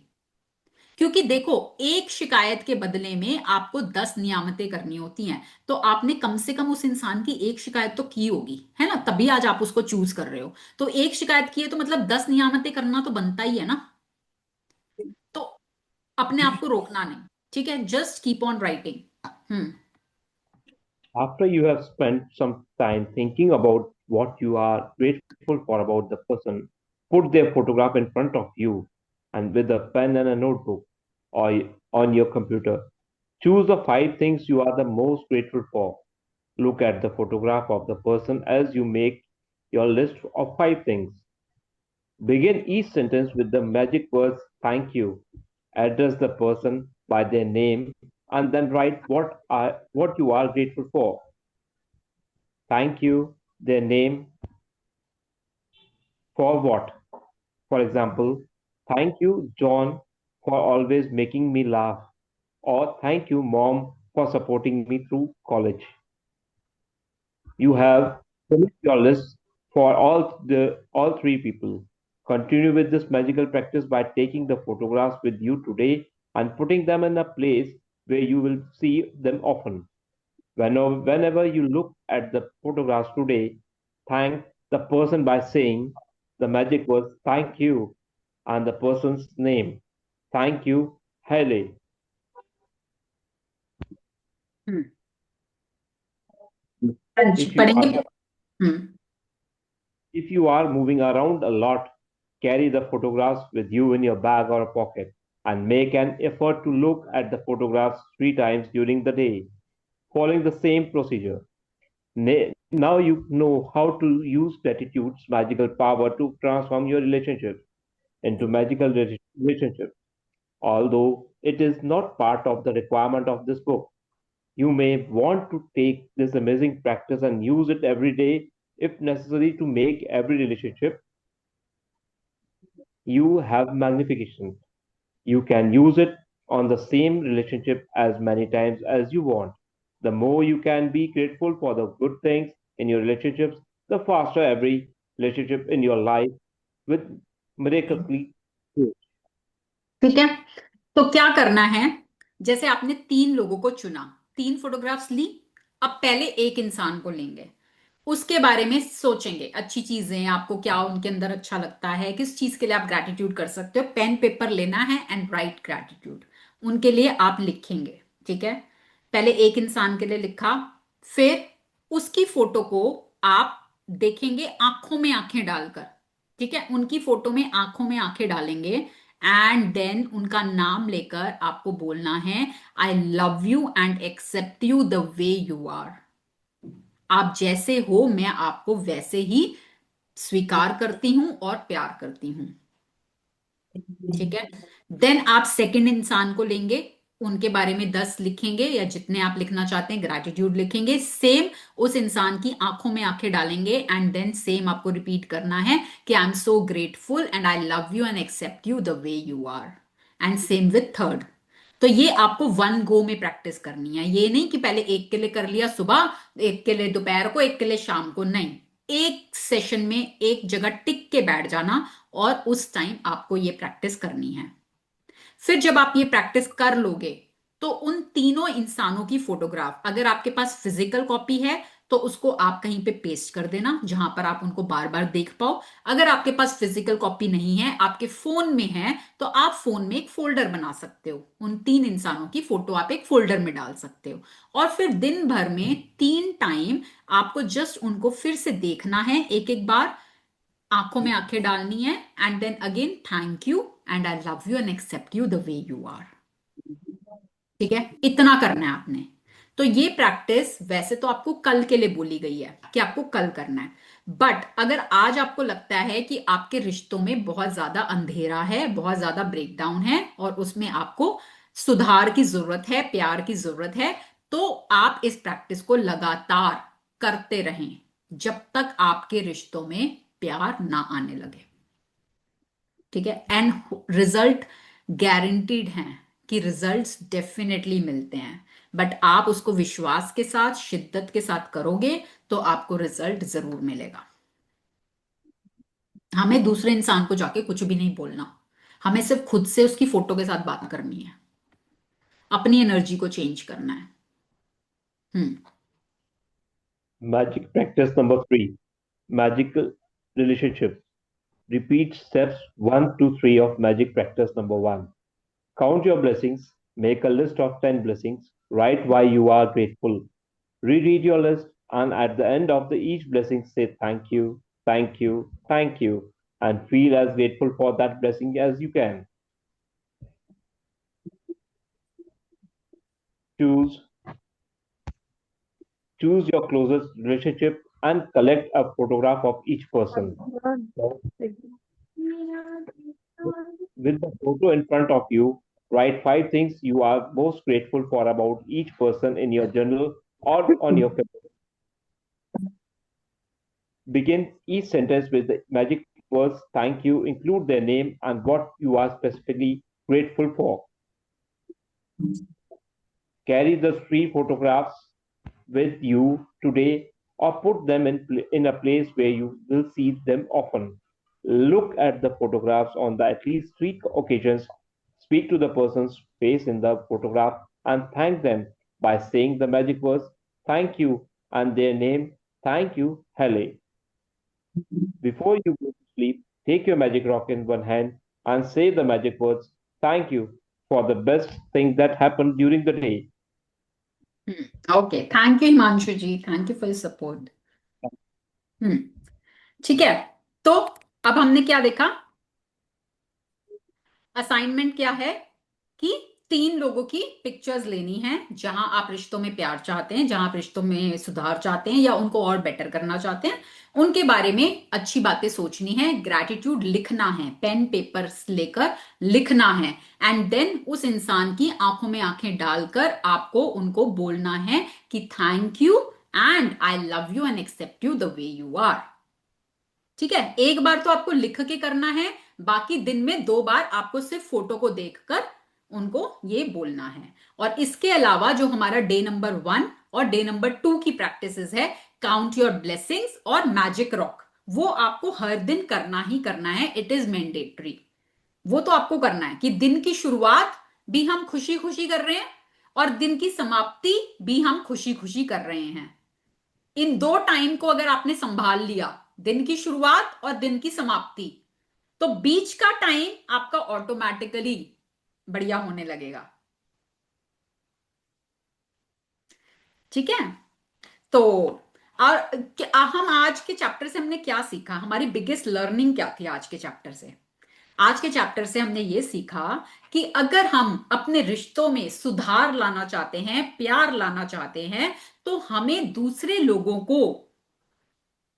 क्योंकि देखो, एक शिकायत के बदले में आपको 10 नियामतें करनी होती हैं, तो आपने कम से कम उस इंसान की एक शिकायत तो की होगी, है ना, तभी आज आप उसको चूज कर रहे हो। तो एक शिकायत की है तो मतलब 10 नियामतें करना तो बनता ही है ना। तो अपने आप को रोकना नहीं, ठीक है, just keep on writing. Hmm. after you have spent some time thinking about what you are grateful for about the person, put their photograph in front of you and with a pen and a notebook or on your computer. Choose the 5 things you are the most grateful for. Look at the photograph of the person as you make your list of 5 things. Begin each sentence with the magic words thank you. Address the person by their name and then write what you are grateful for. Thank you, their name, for what? For example, thank you, John, for always making me laugh. Or thank you, Mom, for supporting me through college. You have finished your list for all three people. Continue with this magical practice by taking the photographs with you today and putting them in a place where you will see them often. Whenever you look at the photographs today, thank the person by saying the magic words thank you and the person's name. Thank you, Haley. हम्म हाँ जी, If you पढ़ेंगे। are hmm if you are moving around a lot, carry the photographs with you in your bag or pocket and make an effort to look at the photographs 3 times during the day, following the same procedure. Now you know how to use gratitude's magical power to transform your relationship into magical relationship. Although it is not part of the requirement of this book, you may want to take this amazing practice and use it every day if necessary to make every relationship you have magnification. You can use it on the same relationship as many times as you want. The more you can be grateful for the good things in your relationships, the faster every relationship in your life will miraculously grow. ठीक है, तो क्या करना है? जैसे आपने 3 लोगों को चुना, 3 फोटोग्राफ्स ली, अब पहले एक इंसान को लेंगे, उसके बारे में सोचेंगे, अच्छी चीजें आपको क्या उनके अंदर अच्छा लगता है, किस चीज के लिए आप ग्रैटिट्यूड कर सकते हो। पेन पेपर लेना है एंड राइट ग्रैटिट्यूड, उनके लिए आप लिखेंगे। ठीक है, पहले एक इंसान के लिए लिखा, फिर उसकी फोटो को आप देखेंगे आंखों में आंखें डालकर। ठीक है, उनकी फोटो में आंखों में आंखें डालेंगे एंड देन उनका नाम लेकर आपको बोलना है I love you and accept you the way you are. आप जैसे हो मैं आपको वैसे ही स्वीकार करती हूं और प्यार करती हूं। ठीक है, देन आप सेकंड इंसान को लेंगे, उनके बारे में 10 लिखेंगे या जितने आप लिखना चाहते हैं, ग्रैटिट्यूड लिखेंगे, सेम उस इंसान की आंखों में आंखें डालेंगे एंड देन सेम आपको रिपीट करना है कि I am so grateful and I love you and accept you the way you are. And same with third. तो ये आपको 1 गो में प्रैक्टिस करनी है, ये नहीं कि पहले एक के लिए कर लिया सुबह, एक के लिए दोपहर को, एक के लिए शाम को, नहीं। एक सेशन में एक जगह टिक के बैठ जाना और उस टाइम आपको ये प्रैक्टिस करनी है। फिर जब आप ये प्रैक्टिस कर लोगे तो उन तीनों इंसानों की फोटोग्राफ, अगर आपके पास फिजिकल कॉपी है तो उसको आप कहीं पे पेस्ट कर देना जहां पर आप उनको बार बार देख पाओ। अगर आपके पास फिजिकल कॉपी नहीं है, आपके फोन में है, तो आप फोन में एक फोल्डर बना सकते हो, उन 3 इंसानों की फोटो आप एक फोल्डर में डाल सकते हो। और फिर दिन भर में 3 टाइम आपको जस्ट उनको फिर से देखना है, एक एक बार आंखों में आंखें डालनी है and then again thank you and I love you and accept you the way you are. ठीक है, इतना करना है आपने। तो ये प्रैक्टिस वैसे तो आपको कल के लिए बोली गई है कि आपको कल करना है, बट अगर आज आपको लगता है कि आपके रिश्तों में बहुत ज्यादा अंधेरा है, बहुत ज्यादा ब्रेकडाउन है और उसमें आपको सुधार की जरूरत है, प्यार की जरूरत है, तो आप इस प्रैक्टिस को लगातार करते रहें जब तक आपके रिश्तों में प्यार ना आने लगे। ठीक है, एंड रिजल्ट गारंटीड हैं कि रिजल्ट्स डेफिनेटली मिलते हैं, बट आप उसको विश्वास के साथ, शिद्दत के साथ करोगे तो आपको रिजल्ट जरूर मिलेगा। हमें दूसरे इंसान को जाके कुछ भी नहीं बोलना, हमें सिर्फ खुद से उसकी फोटो के साथ बात करनी है, अपनी एनर्जी को चेंज करना है। Magic practice number 3, magical relationships. Repeat steps 1 to 3 of magic practice number 1. Count your blessings. Make a list of 10 blessings. Write why you are grateful. Reread your list, and at the end of each blessing, say thank you, thank you, thank you, and feel as grateful for that blessing as you can. Choose choose your closest relationship and collect a photograph of each person. With the photo in front of you, write 5 things you are most grateful for about each person in your journal or on your paper. Begin each sentence with the magic words thank you, include their name and what you are specifically grateful for. Carry the three photographs with you today or put them in a place where you will see them often. Look at the photographs on the at least three occasions. Speak to the person's face in the photograph and thank them by saying the magic words thank you and their name thank you, Hele. Before you go to sleep, take your magic rock in one hand and say the magic words thank you for the best thing that happened during the day. Okay, thank you Himanshu ji, thank you for your support. ठीक है, तो अब हमने क्या देखा? Assignment क्या है कि 3 लोगों की पिक्चर्स लेनी है जहां आप रिश्तों में प्यार चाहते हैं, जहां आप रिश्तों में सुधार चाहते हैं या उनको और बेटर करना चाहते हैं, उनके बारे में अच्छी बातें सोचनी है, ग्रैटिट्यूड लिखना है, पेन पेपर लेकर लिखना है, एंड देन उस इंसान की आंखों में आंखें डालकर आपको उनको बोलना है कि thank you and I love you and accept you the way you are. ठीक है, एक बार तो आपको लिख के करना है, बाकी दिन में 2 बार आपको सिर्फ फोटो को देखकर उनको ये बोलना है। और इसके अलावा जो हमारा डे नंबर 1 और डे नंबर 2 की प्रैक्टिसेस है, काउंट योर ब्लेसिंग्स और मैजिक रॉक, वो आपको हर दिन करना ही करना है। It is mandatory. वो तो आपको करना है कि दिन की शुरुआत भी हम खुशी खुशी कर रहे हैं और दिन की समाप्ति भी हम खुशी खुशी कर रहे हैं। इन 2 टाइम को अगर आपने संभाल लिया, दिन की शुरुआत और दिन की समाप्ति, तो बीच का टाइम आपका ऑटोमेटिकली बढ़िया होने लगेगा। ठीक है, तो और हम आज के चैप्टर से हमने क्या सीखा? हमारी बिगेस्ट लर्निंग क्या थी आज के चैप्टर से? आज के चैप्टर से हमने ये सीखा कि अगर हम अपने रिश्तों में सुधार लाना चाहते हैं, प्यार लाना चाहते हैं, तो हमें दूसरे लोगों को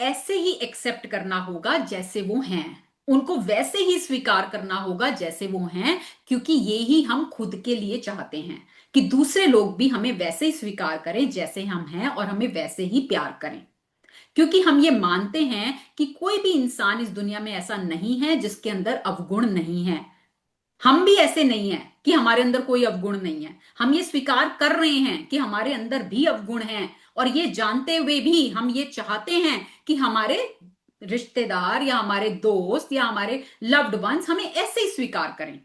ऐसे ही एक्सेप्ट करना होगा जैसे वो हैं, उनको वैसे ही स्वीकार करना होगा जैसे वो हैं, क्योंकि ये ही हम खुद के लिए चाहते हैं कि दूसरे लोग भी हमें वैसे ही स्वीकार करें जैसे हम हैं और हमें वैसे ही प्यार करें। क्योंकि हम ये मानते हैं कि कोई भी इंसान इस दुनिया में ऐसा नहीं है जिसके अंदर अवगुण नहीं है। हम भी ऐसे नहीं हैं कि हमारे अंदर कोई अवगुण नहीं है। हम ये स्वीकार कर रहे हैं कि हमारे अंदर भी अवगुण हैं, और ये जानते हुए भी हम ये चाहते हैं कि हमारे रिश्तेदार या हमारे दोस्त या हमारे लव्ड वंस हमें ऐसे ही स्वीकार करें।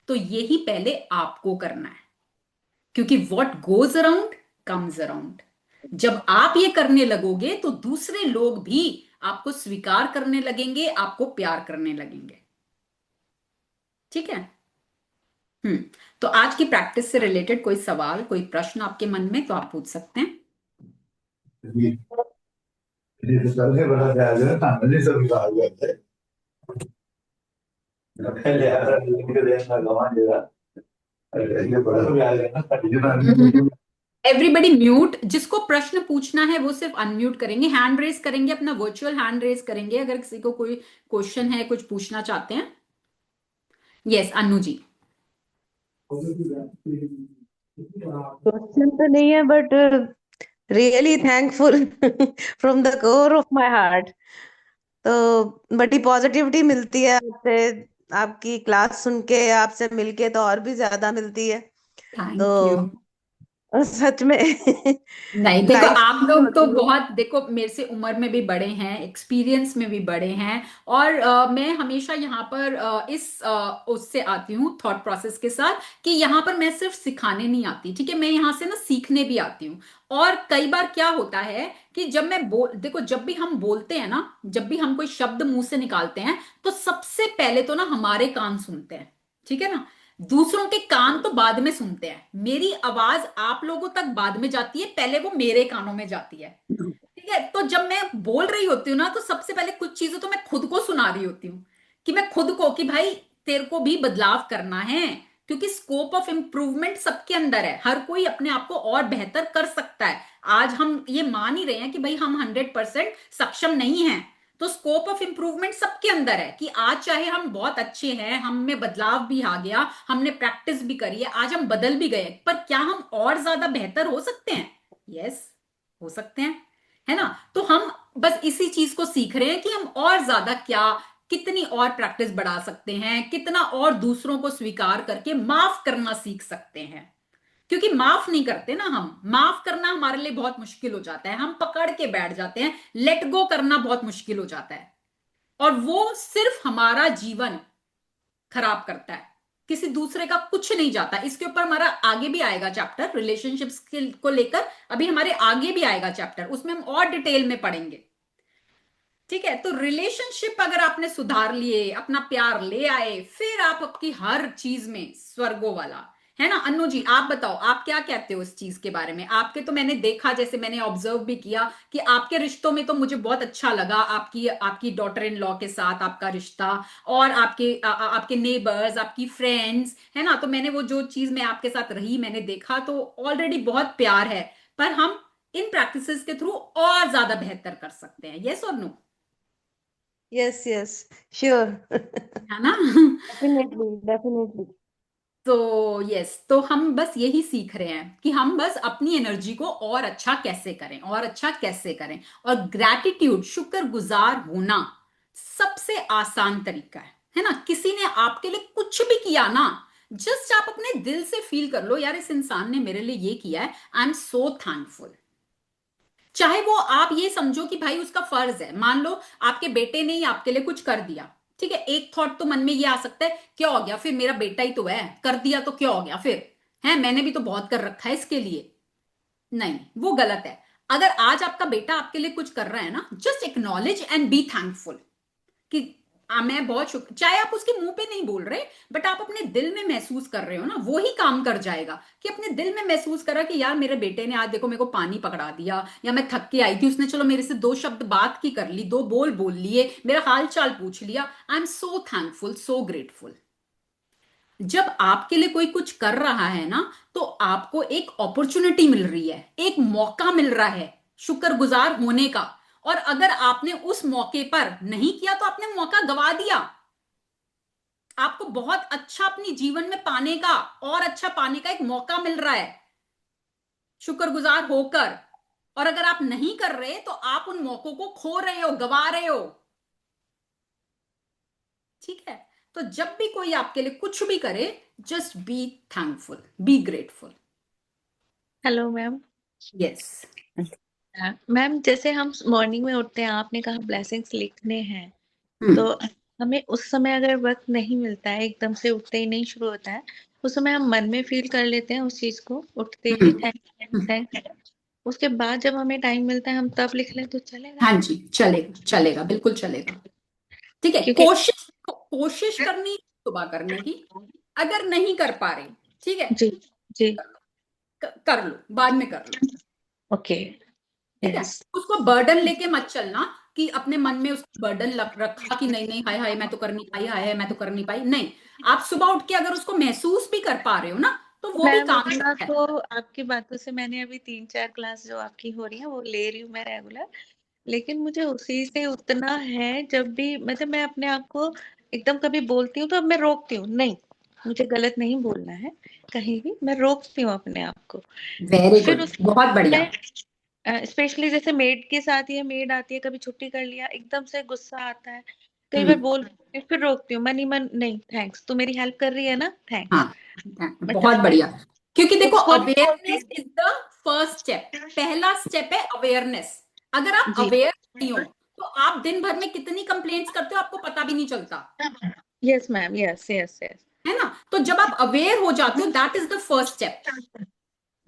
तो यही पहले आपको करना है, क्योंकि what goes around comes around. जब आप ये करने लगोगे तो दूसरे लोग भी आपको स्वीकार करने लगेंगे, आपको प्यार करने लगेंगे। ठीक है। तो आज की प्रैक्टिस से रिलेटेड कोई सवाल, कोई प्रश्न आपके मन में, तो आप पूछ सकते हैं। Everybody mute. जिसको प्रश्न पूछना है वो सिर्फ अनम्यूट करेंगे, हैंड रेज करेंगे, अपना वर्चुअल हैंड रेज करेंगे अगर किसी को कोई क्वेश्चन है, कुछ पूछना चाहते हैं। यस, अनु जी। क्वेश्चन तो नहीं है, but really thankful from the core of my heart. तो बड़ी पॉजिटिविटी मिलती है आपसे, आपकी क्लास सुन के, आपसे मिलके तो और भी ज्यादा मिलती है। Thank you. सच में नहीं, देखो लाइफ आप लोग तो बहुत, देखो मेरे से उम्र में भी बड़े हैं, एक्सपीरियंस में भी बड़े हैं, और मैं हमेशा यहाँ पर उससे आती हूँ थॉट प्रोसेस के साथ कि यहाँ पर मैं सिर्फ सिखाने नहीं आती, ठीक है, मैं यहाँ से ना सीखने भी आती हूँ। और कई बार क्या होता है कि जब मैं देखो जब भी हम बोलते हैं ना, जब भी हम कोई शब्द मुंह से निकालते हैं, तो सबसे पहले तो ना हमारे कान सुनते हैं, ठीक है ना, दूसरों के कान तो बाद में सुनते हैं। मेरी आवाज आप लोगों तक बाद में जाती है, पहले वो मेरे कानों में जाती है। ठीक है, तो जब मैं बोल रही होती हूँ ना, तो सबसे पहले कुछ चीजें तो मैं खुद को सुना रही होती हूँ कि मैं खुद को, कि भाई तेरे को भी बदलाव करना है, क्योंकि स्कोप ऑफ इंप्रूवमेंट सबके अंदर है, हर कोई अपने आप को और बेहतर कर सकता है। आज हम ये मान ही रहे हैं कि भाई हम 100% सक्षम नहीं हैं, तो स्कोप ऑफ इंप्रूवमेंट सबके अंदर है कि आज चाहे हम बहुत अच्छे हैं, हम में बदलाव भी आ गया, हमने प्रैक्टिस भी करी है, आज हम बदल भी गए, पर क्या हम और ज्यादा बेहतर हो सकते हैं? यस, हो सकते हैं, है ना। तो हम बस इसी चीज को सीख रहे हैं कि हम और ज्यादा क्या, कितनी और प्रैक्टिस बढ़ा सकते हैं, कितना और दूसरों को स्वीकार करके माफ करना सीख सकते हैं। क्योंकि माफ नहीं करते ना, हम माफ करना हमारे लिए बहुत मुश्किल हो जाता है, हम पकड़ के बैठ जाते हैं, लेट गो करना बहुत मुश्किल हो जाता है, और वो सिर्फ हमारा जीवन खराब करता है, किसी दूसरे का कुछ नहीं जाता। इसके ऊपर हमारा आगे भी आएगा चैप्टर, रिलेशनशिप्स को लेकर अभी हमारे आगे भी आएगा चैप्टर, उसमें हम और डिटेल में पढ़ेंगे। ठीक है, तो रिलेशनशिप अगर आपने सुधार लिए, अपना प्यार ले आए, फिर आप आपकी हर चीज में स्वर्गो वाला, है ना। अन्नू जी आप बताओ, आप क्या कहते हो इस चीज के बारे में? आपके तो मैंने देखा, जैसे मैंने ऑब्जर्व भी किया कि आपके रिश्तों में तो मुझे बहुत अच्छा लगा, आपकी आपकी डॉटर इन लॉ के साथ आपका रिश्ता, और आपके नेबर्स, आपकी फ्रेंड्स, है ना। तो मैंने वो जो चीज मैं आपके साथ रही मैंने देखा, तो ऑलरेडी बहुत प्यार है, पर हम इन प्रैक्टिसेस के थ्रू और ज्यादा बेहतर कर सकते हैं। यस और नो? Yes, yes, sure. है ना। Definitely, definitely. तो यस, तो हम बस यही सीख रहे हैं कि हम बस अपनी एनर्जी को और अच्छा कैसे करें, और अच्छा कैसे करें। और ग्रैटिट्यूड, शुक्रगुजार होना सबसे आसान तरीका है ना। किसी ने आपके लिए कुछ भी किया ना, जस्ट आप अपने दिल से फील कर लो, यार इस इंसान ने मेरे लिए ये किया है, आई एम सो थैंकफुल। चाहे वो आप ये समझो कि भाई उसका फर्ज है, मान लो आपके बेटे ने ही आपके लिए कुछ कर दिया, ठीक है, एक थॉट तो मन में ये आ सकता है, क्या हो गया फिर, मेरा बेटा ही तो है, कर दिया तो क्या हो गया फिर, है मैंने भी तो बहुत कर रखा है इसके लिए। नहीं, वो गलत है। अगर आज आपका बेटा आपके लिए कुछ कर रहा है ना, just acknowledge and be thankful कि मैं बहुत शुक्र, चाहे आप उसके मुंह पे नहीं बोल रहे, बट आप अपने दिल में महसूस कर रहे हो ना, वो ही काम कर जाएगा। कि अपने दिल में महसूस करा कि यार मेरे बेटे ने आज देखो मेरे को पानी पकड़ा दिया, या मैं थक के आई थी, उसने चलो मेरे से दो शब्द बात की कर ली, दो बोल बोल लिए, मेरा हाल चाल पूछ लिया, आई am so thankful, so grateful. जब आपके लिए कोई कुछ कर रहा है ना, तो आपको एक अपॉर्चुनिटी मिल रही है, एक मौका मिल रहा है शुक्रगुजार होने का। और अगर आपने उस मौके पर नहीं किया तो आपने मौका गवा दिया। आपको बहुत अच्छा अपनी जीवन में पाने का, और अच्छा पाने का एक मौका मिल रहा है शुक्रगुजार होकर। और अगर आप नहीं कर रहे तो आप उन मौकों को खो रहे हो, गवा रहे हो। ठीक है, तो जब भी कोई आपके लिए कुछ भी करे, just be thankful, be grateful. Hello ma'am. Yes. Ma'am जैसे हम मॉर्निंग में उठते हैं, आपने कहा ब्लेसिंग्स लिखने हैं, तो हमें उस समय अगर वक्त नहीं मिलता है, एकदम से उठते ही नहीं शुरू होता है, उस समय हम मन में फील कर लेते हैं उस चीज को, उठते ही थैंक थैंक, उसके बाद जब हमें टाइम मिलता है हम तब लिख लें तो चलेगा? हाँ जी, चलेगा, चलेगा, बिल्कुल चलेगा। ठीक है, क्योंकि कोशिश करनी सुबह करने की। अगर नहीं कर पा रहे, ठीक है, जी जी कर लो, बाद में कर लो। ओके ठीक है, यस उसको बर्डन लेके मत चलना कि अपने मन में उसको बर्डन रखा कि नहीं नहीं, हाय हाय मैं तो कर नहीं पाई, हाय हाय मैं तो कर नहीं पाई। नहीं, आप सुबह उठ के अगर उसको महसूस भी कर पा रहे हो ना, तो वो भी मैम काम उतना है। तो आपकी बातों से मैंने अभी 3-4 क्लास जो आपकी हो रही है वो ले रही हूँ मैं रेगुलर, लेकिन मुझे उसी से उतना है, जब भी मतलब मैं अपने आप को एकदम कभी बोलती हूँ तो अब मैं रोकती हूँ, नहीं मुझे गलत नहीं बोलना है कहीं भी, मैं रोकती हूँ अपने आप को। वेरी फिर गुड, उस बहुत बढ़िया। स्पेशली जैसे मेड के साथ ही है, मेड आती है, कभी छुट्टी कर लिया, एकदम से गुस्सा आता है, कई बार बोल फिर रोकती हूँ मन ही मन, नहीं थैंक्स, तू मेरी हेल्प कर रही है ना, थैंक्स। हाँ, बहुत मतलब बढ़िया। क्योंकि देखो, उसको awareness is the first step, पहला स्टेप है अवेयरनेस। अगर आप जी अवेयर नहीं हो, तो आप दिन भर में कितनी कंप्लेंट्स करते हो आपको पता भी नहीं चलता, yes ma'am yes yes yes है ना। तो जब आप अवेयर हो जाते हो, that is the first step.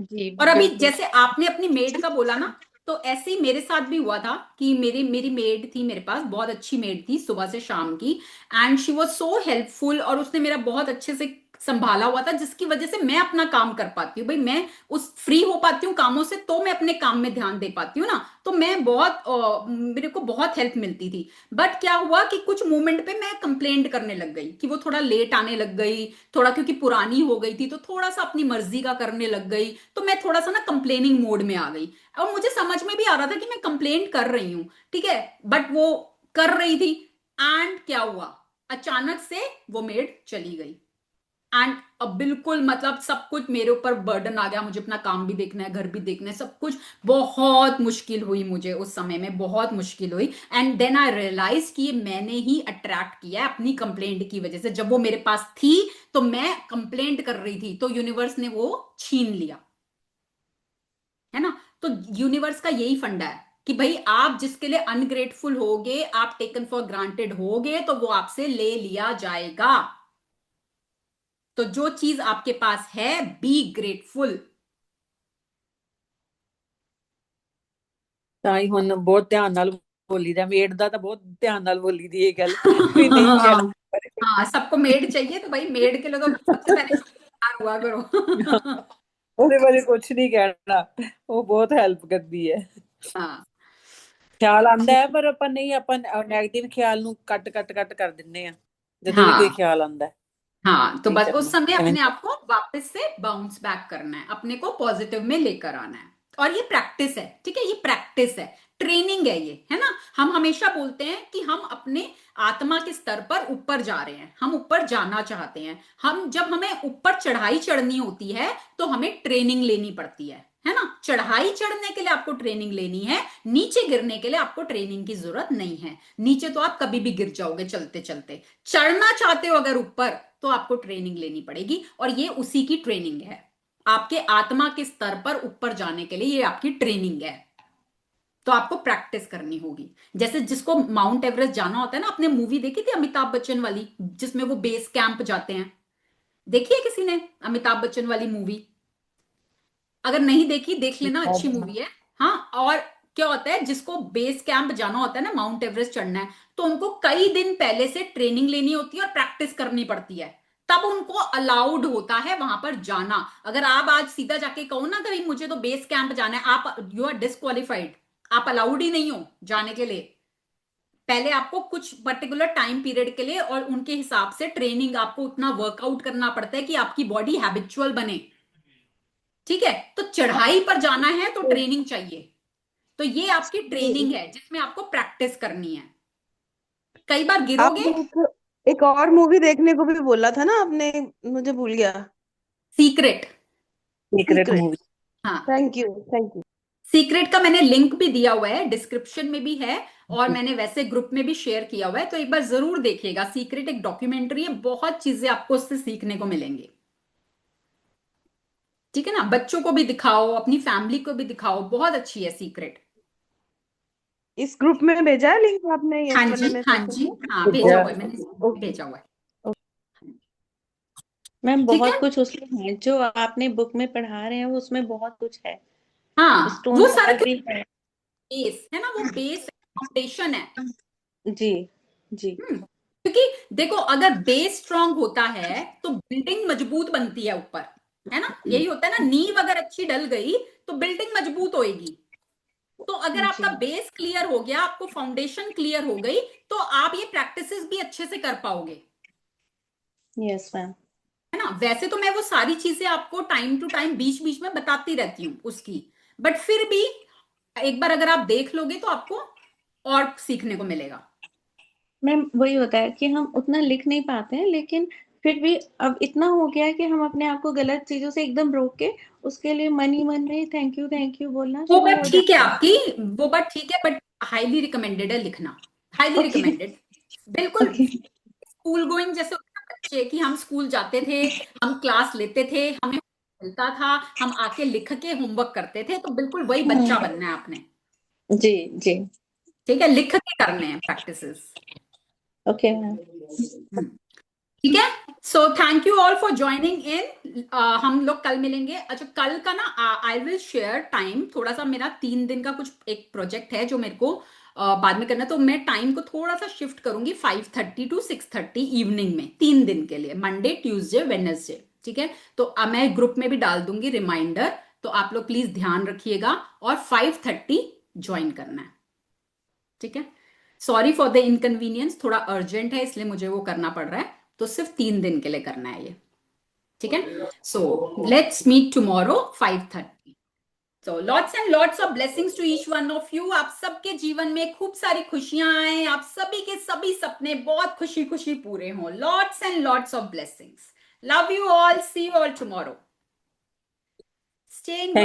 जी और अभी बिल्कुल जैसे आपने अपनी मेड का बोला ना, तो ऐसे ही मेरे साथ भी हुआ था कि मेरी मेड थी, मेरे पास बहुत अच्छी मेड थी सुबह से शाम की, and she was so helpful, और उसने मेरा बहुत अच्छे से संभाला हुआ था, जिसकी वजह से मैं अपना काम कर पाती हूँ। भाई मैं उस फ्री हो पाती हूँ कामों से, तो मैं अपने काम में ध्यान दे पाती हूँ ना, तो मैं बहुत मेरे को बहुत हेल्प मिलती थी। बट क्या हुआ कि कुछ मोमेंट पे मैं कंप्लेंट करने लग गई कि वो थोड़ा लेट आने लग गई, थोड़ा क्योंकि पुरानी हो गई थी तो थोड़ा सा अपनी मर्जी का करने लग गई, तो मैं थोड़ा सा ना कंप्लेनिंग मोड में आ गई। और मुझे समझ में भी आ रहा था कि मैं कंप्लेंट कर रही हूँ, ठीक है, बट वो कर रही थी, एंड क्या हुआ, अचानक से वो मेड चली गई, एंड बिल्कुल मतलब सब कुछ मेरे ऊपर बर्डन आ गया, मुझे अपना काम भी देखना है, घर भी देखना है, सब कुछ बहुत मुश्किल हुई मुझे उस समय में, बहुत मुश्किल हुई। एंड देन आई रियलाइज कि ये मैंने ही अट्रैक्ट किया है अपनी कंप्लेंट की वजह से। जब वो मेरे पास थी तो मैं कंप्लेंट कर रही थी, तो यूनिवर्स ने वो छीन लिया, है ना। तो यूनिवर्स का यही फंडा है कि भाई आप जिसके लिए अनग्रेटफुल होगे, आप टेकन फॉर ग्रांटेड होगे, तो वो आपसे ले लिया जाएगा। तो जो चीज आपके पास है, बी ग्रेटफुल। ਤਾਂ ਹੀ ਹੁਣ ਬਹੁਤ ਧਿਆਨ ਨਾਲ ਬੋਲੀ ਦਾ, ਮੇਡ ਦਾ ਤਾਂ ਬਹੁਤ ਧਿਆਨ ਨਾਲ ਬੋਲੀ ਦੀ ਇਹ ਗੱਲ ਵੀ ਨਹੀਂ ਕਹਿਣਾ। हाँ, सबको मेड चाहिए, तो भाई मेड के लिए तो सबसे पहले तैयार हुआ करो। ਉਹਦੇ ਬਾਰੇ ਕੁਝ ਨਹੀਂ ਕਹਿਣਾ, ਉਹ ਬਹੁਤ ਹੈਲਪ ਕਰਦੀ ਹੈ। हाँ ਖਿਆਲ ਆਂਦਾ ਹੈ ਪਰ ਆਪਾਂ ਨਹੀਂ, ਆਪਾਂ ਨੈਗੇਟਿਵ ਖਿਆਲ ਨੂੰ ਕੱਟ ਕਰ ਦਿੰਨੇ ਆ ਜਦੋਂ ਵੀ ਕੋਈ हाँ ਖਿਆਲ आंदा है। हाँ, तो नहीं बस उस करना समय एवं अपने आप को वापस से बाउंस बैक करना है, अपने को पॉजिटिव में लेकर आना है। और ये प्रैक्टिस है, ठीक है, ये प्रैक्टिस है, ट्रेनिंग है ये, है ना। हम हमेशा बोलते हैं कि हम अपने आत्मा के स्तर पर ऊपर जा रहे हैं, हम ऊपर जाना चाहते हैं। हम जब हमें ऊपर चढ़ाई चढ़नी होती है तो हमें ट्रेनिंग लेनी पड़ती है ना। चढ़ाई चढ़ने के लिए आपको ट्रेनिंग लेनी है, नीचे गिरने के लिए आपको ट्रेनिंग की जरूरत नहीं है। नीचे तो आप कभी भी गिर जाओगे चलते चलते। चढ़ना चाहते हो अगर ऊपर, तो आपको ट्रेनिंग लेनी पड़ेगी, और ये उसी की ट्रेनिंग है। आपके आत्मा के स्तर पर ऊपर जाने के लिए ये आपकी ट्रेनिंग है। तो आपको प्रैक्टिस करनी होगी। जैसे जिसको माउंट एवरेस्ट जाना होता है ना, आपने मूवी देखी थी अमिताभ बच्चन वाली, जिसमें वो बेस कैंप जाते हैं, देखी है किसी ने अमिताभ बच्चन वाली मूवी? अगर नहीं देखी, देख लेना, अच्छी मूवी है। हाँ, और क्या होता है, जिसको बेस कैंप जाना होता है ना, माउंट एवरेस्ट चढ़ना है, तो उनको कई दिन पहले से ट्रेनिंग लेनी होती है और प्रैक्टिस करनी पड़ती है, तब उनको अलाउड होता है वहां पर जाना। अगर आप आज सीधा जाके कहो ना कि मुझे तो बेस कैंप जाना है, आप यू आर डिस्क्वालिफाइड, आप अलाउड ही नहीं हो जाने के लिए। पहले आपको कुछ पर्टिकुलर टाइम पीरियड के लिए और उनके हिसाब से ट्रेनिंग, आपको उतना वर्कआउट करना पड़ता है कि आपकी बॉडी हैबिचुअल बने, ठीक है। तो चढ़ाई पर जाना है तो ट्रेनिंग चाहिए। तो ये आपकी ट्रेनिंग है जिसमें आपको प्रैक्टिस करनी है। कई बार गिरोगे। आपने एक और मूवी देखने को भी बोला था ना आपने, मुझे भूल गया। सीक्रेट। Secret secret. मूवी। हाँ, थैंक यू। सीक्रेट का मैंने लिंक भी दिया हुआ है, डिस्क्रिप्शन में भी है, और मैंने वैसे ग्रुप में भी शेयर किया हुआ है, तो एक बार जरूर देखिएगा। सीक्रेट एक डॉक्यूमेंट्री है, बहुत चीजें आपको उससे सीखने को मिलेंगी, ठीक है ना। बच्चों को भी दिखाओ, अपनी फैमिली को भी दिखाओ, बहुत अच्छी है सीक्रेट। इस ग्रुप में भेजा है लिंक आपने, ये हाँ वाले जी, में हाँ सेशन जी, में? हाँ भेजा हुआ है मैंने, ओके। भेजा हुआ है, मैम ठीक है। बहुत कुछ उसमें है जो आपने बुक में पढ़ा रहे हैं, वो उसमें बहुत कुछ है। हाँ, स्टोन वो सारा कलर भी है। बेस है ना, वो बेस फाउंडेशन है। जी जी। क्योंकि देखो, अगर बेस स्ट्रांग होता है तो बिल्डिंग मजबूत बनती है ऊपर, है ना। यही होता है ना, नींव अगर अच्छी डल गई तो बिल्डिंग मजबूत होएगी। तो अगर आपका जी बेस क्लियर हो गया, आपको फाउंडेशन क्लियर हो गई, तो आप ये प्रैक्टिसेस भी अच्छे से कर पाओगे, यस मैम। है ना। वैसे तो मैं वो सारी चीजें आपको टाइम टू टाइम बीच बीच में बताती रहती हूँ उसकी, बट फिर भी एक बार अगर आप देख लोगे तो आपको और सीखने को मिलेगा। मैम वही होता है कि हम उतना लिख नहीं पाते हैं, लेकिन फिर भी अब इतना हो गया है कि हम अपने आप को गलत चीजों से एकदम रोक के उसके लिए मन ही मन में थैंक यू बोलना वो शुरू बात हो ठीक है जाते हैं। आपकी, वो बात ठीक है, बट हाईली रिकमेंडेड है लिखना, हाईली ओके रिकमेंडेड। बिल्कुल। ओके। स्कूल गोइंग जैसे होता है ना बच्चे, कि हम स्कूल जाते थे, हम क्लास लेते थे, हमें मिलता था, हम आके लिख के होमवर्क करते थे, तो बिल्कुल वही बच्चा बनना है आपने, जी जी। ठीक है। लिख के करने हैं प्रैक्टिसेस, ओके मैम। ठीक है। So thank you all for joining in. हम लोग कल मिलेंगे। अच्छा, कल का ना आई विल शेयर टाइम, थोड़ा सा मेरा 3 दिन का कुछ एक प्रोजेक्ट है जो मेरे को बाद में करना है, तो मैं टाइम को थोड़ा सा शिफ्ट करूंगी 5:30 to 6:30 इवनिंग में, 3 दिन के लिए, मंडे ट्यूसडे वेडनेसडे, ठीक है। तो मैं ग्रुप में भी डाल दूंगी रिमाइंडर, तो आप लोग प्लीज ध्यान रखिएगा, और 5:30 ज्वाइन करना है, ठीक है। सॉरी फॉर द इनकन्वीनियंस, थोड़ा अर्जेंट है इसलिए मुझे वो करना पड़ रहा है, तो सिर्फ 3 दिन के लिए करना है ये, ठीक है। So let's meet tomorrow 5:30। So lots and lots of blessings to each one of you. आप सबके जीवन में खूब सारी खुशियां आए, आप सभी के सभी सपने बहुत खुशी खुशी पूरे हों। Lots and lots of blessings. Love you all. See you all tomorrow. Stay in good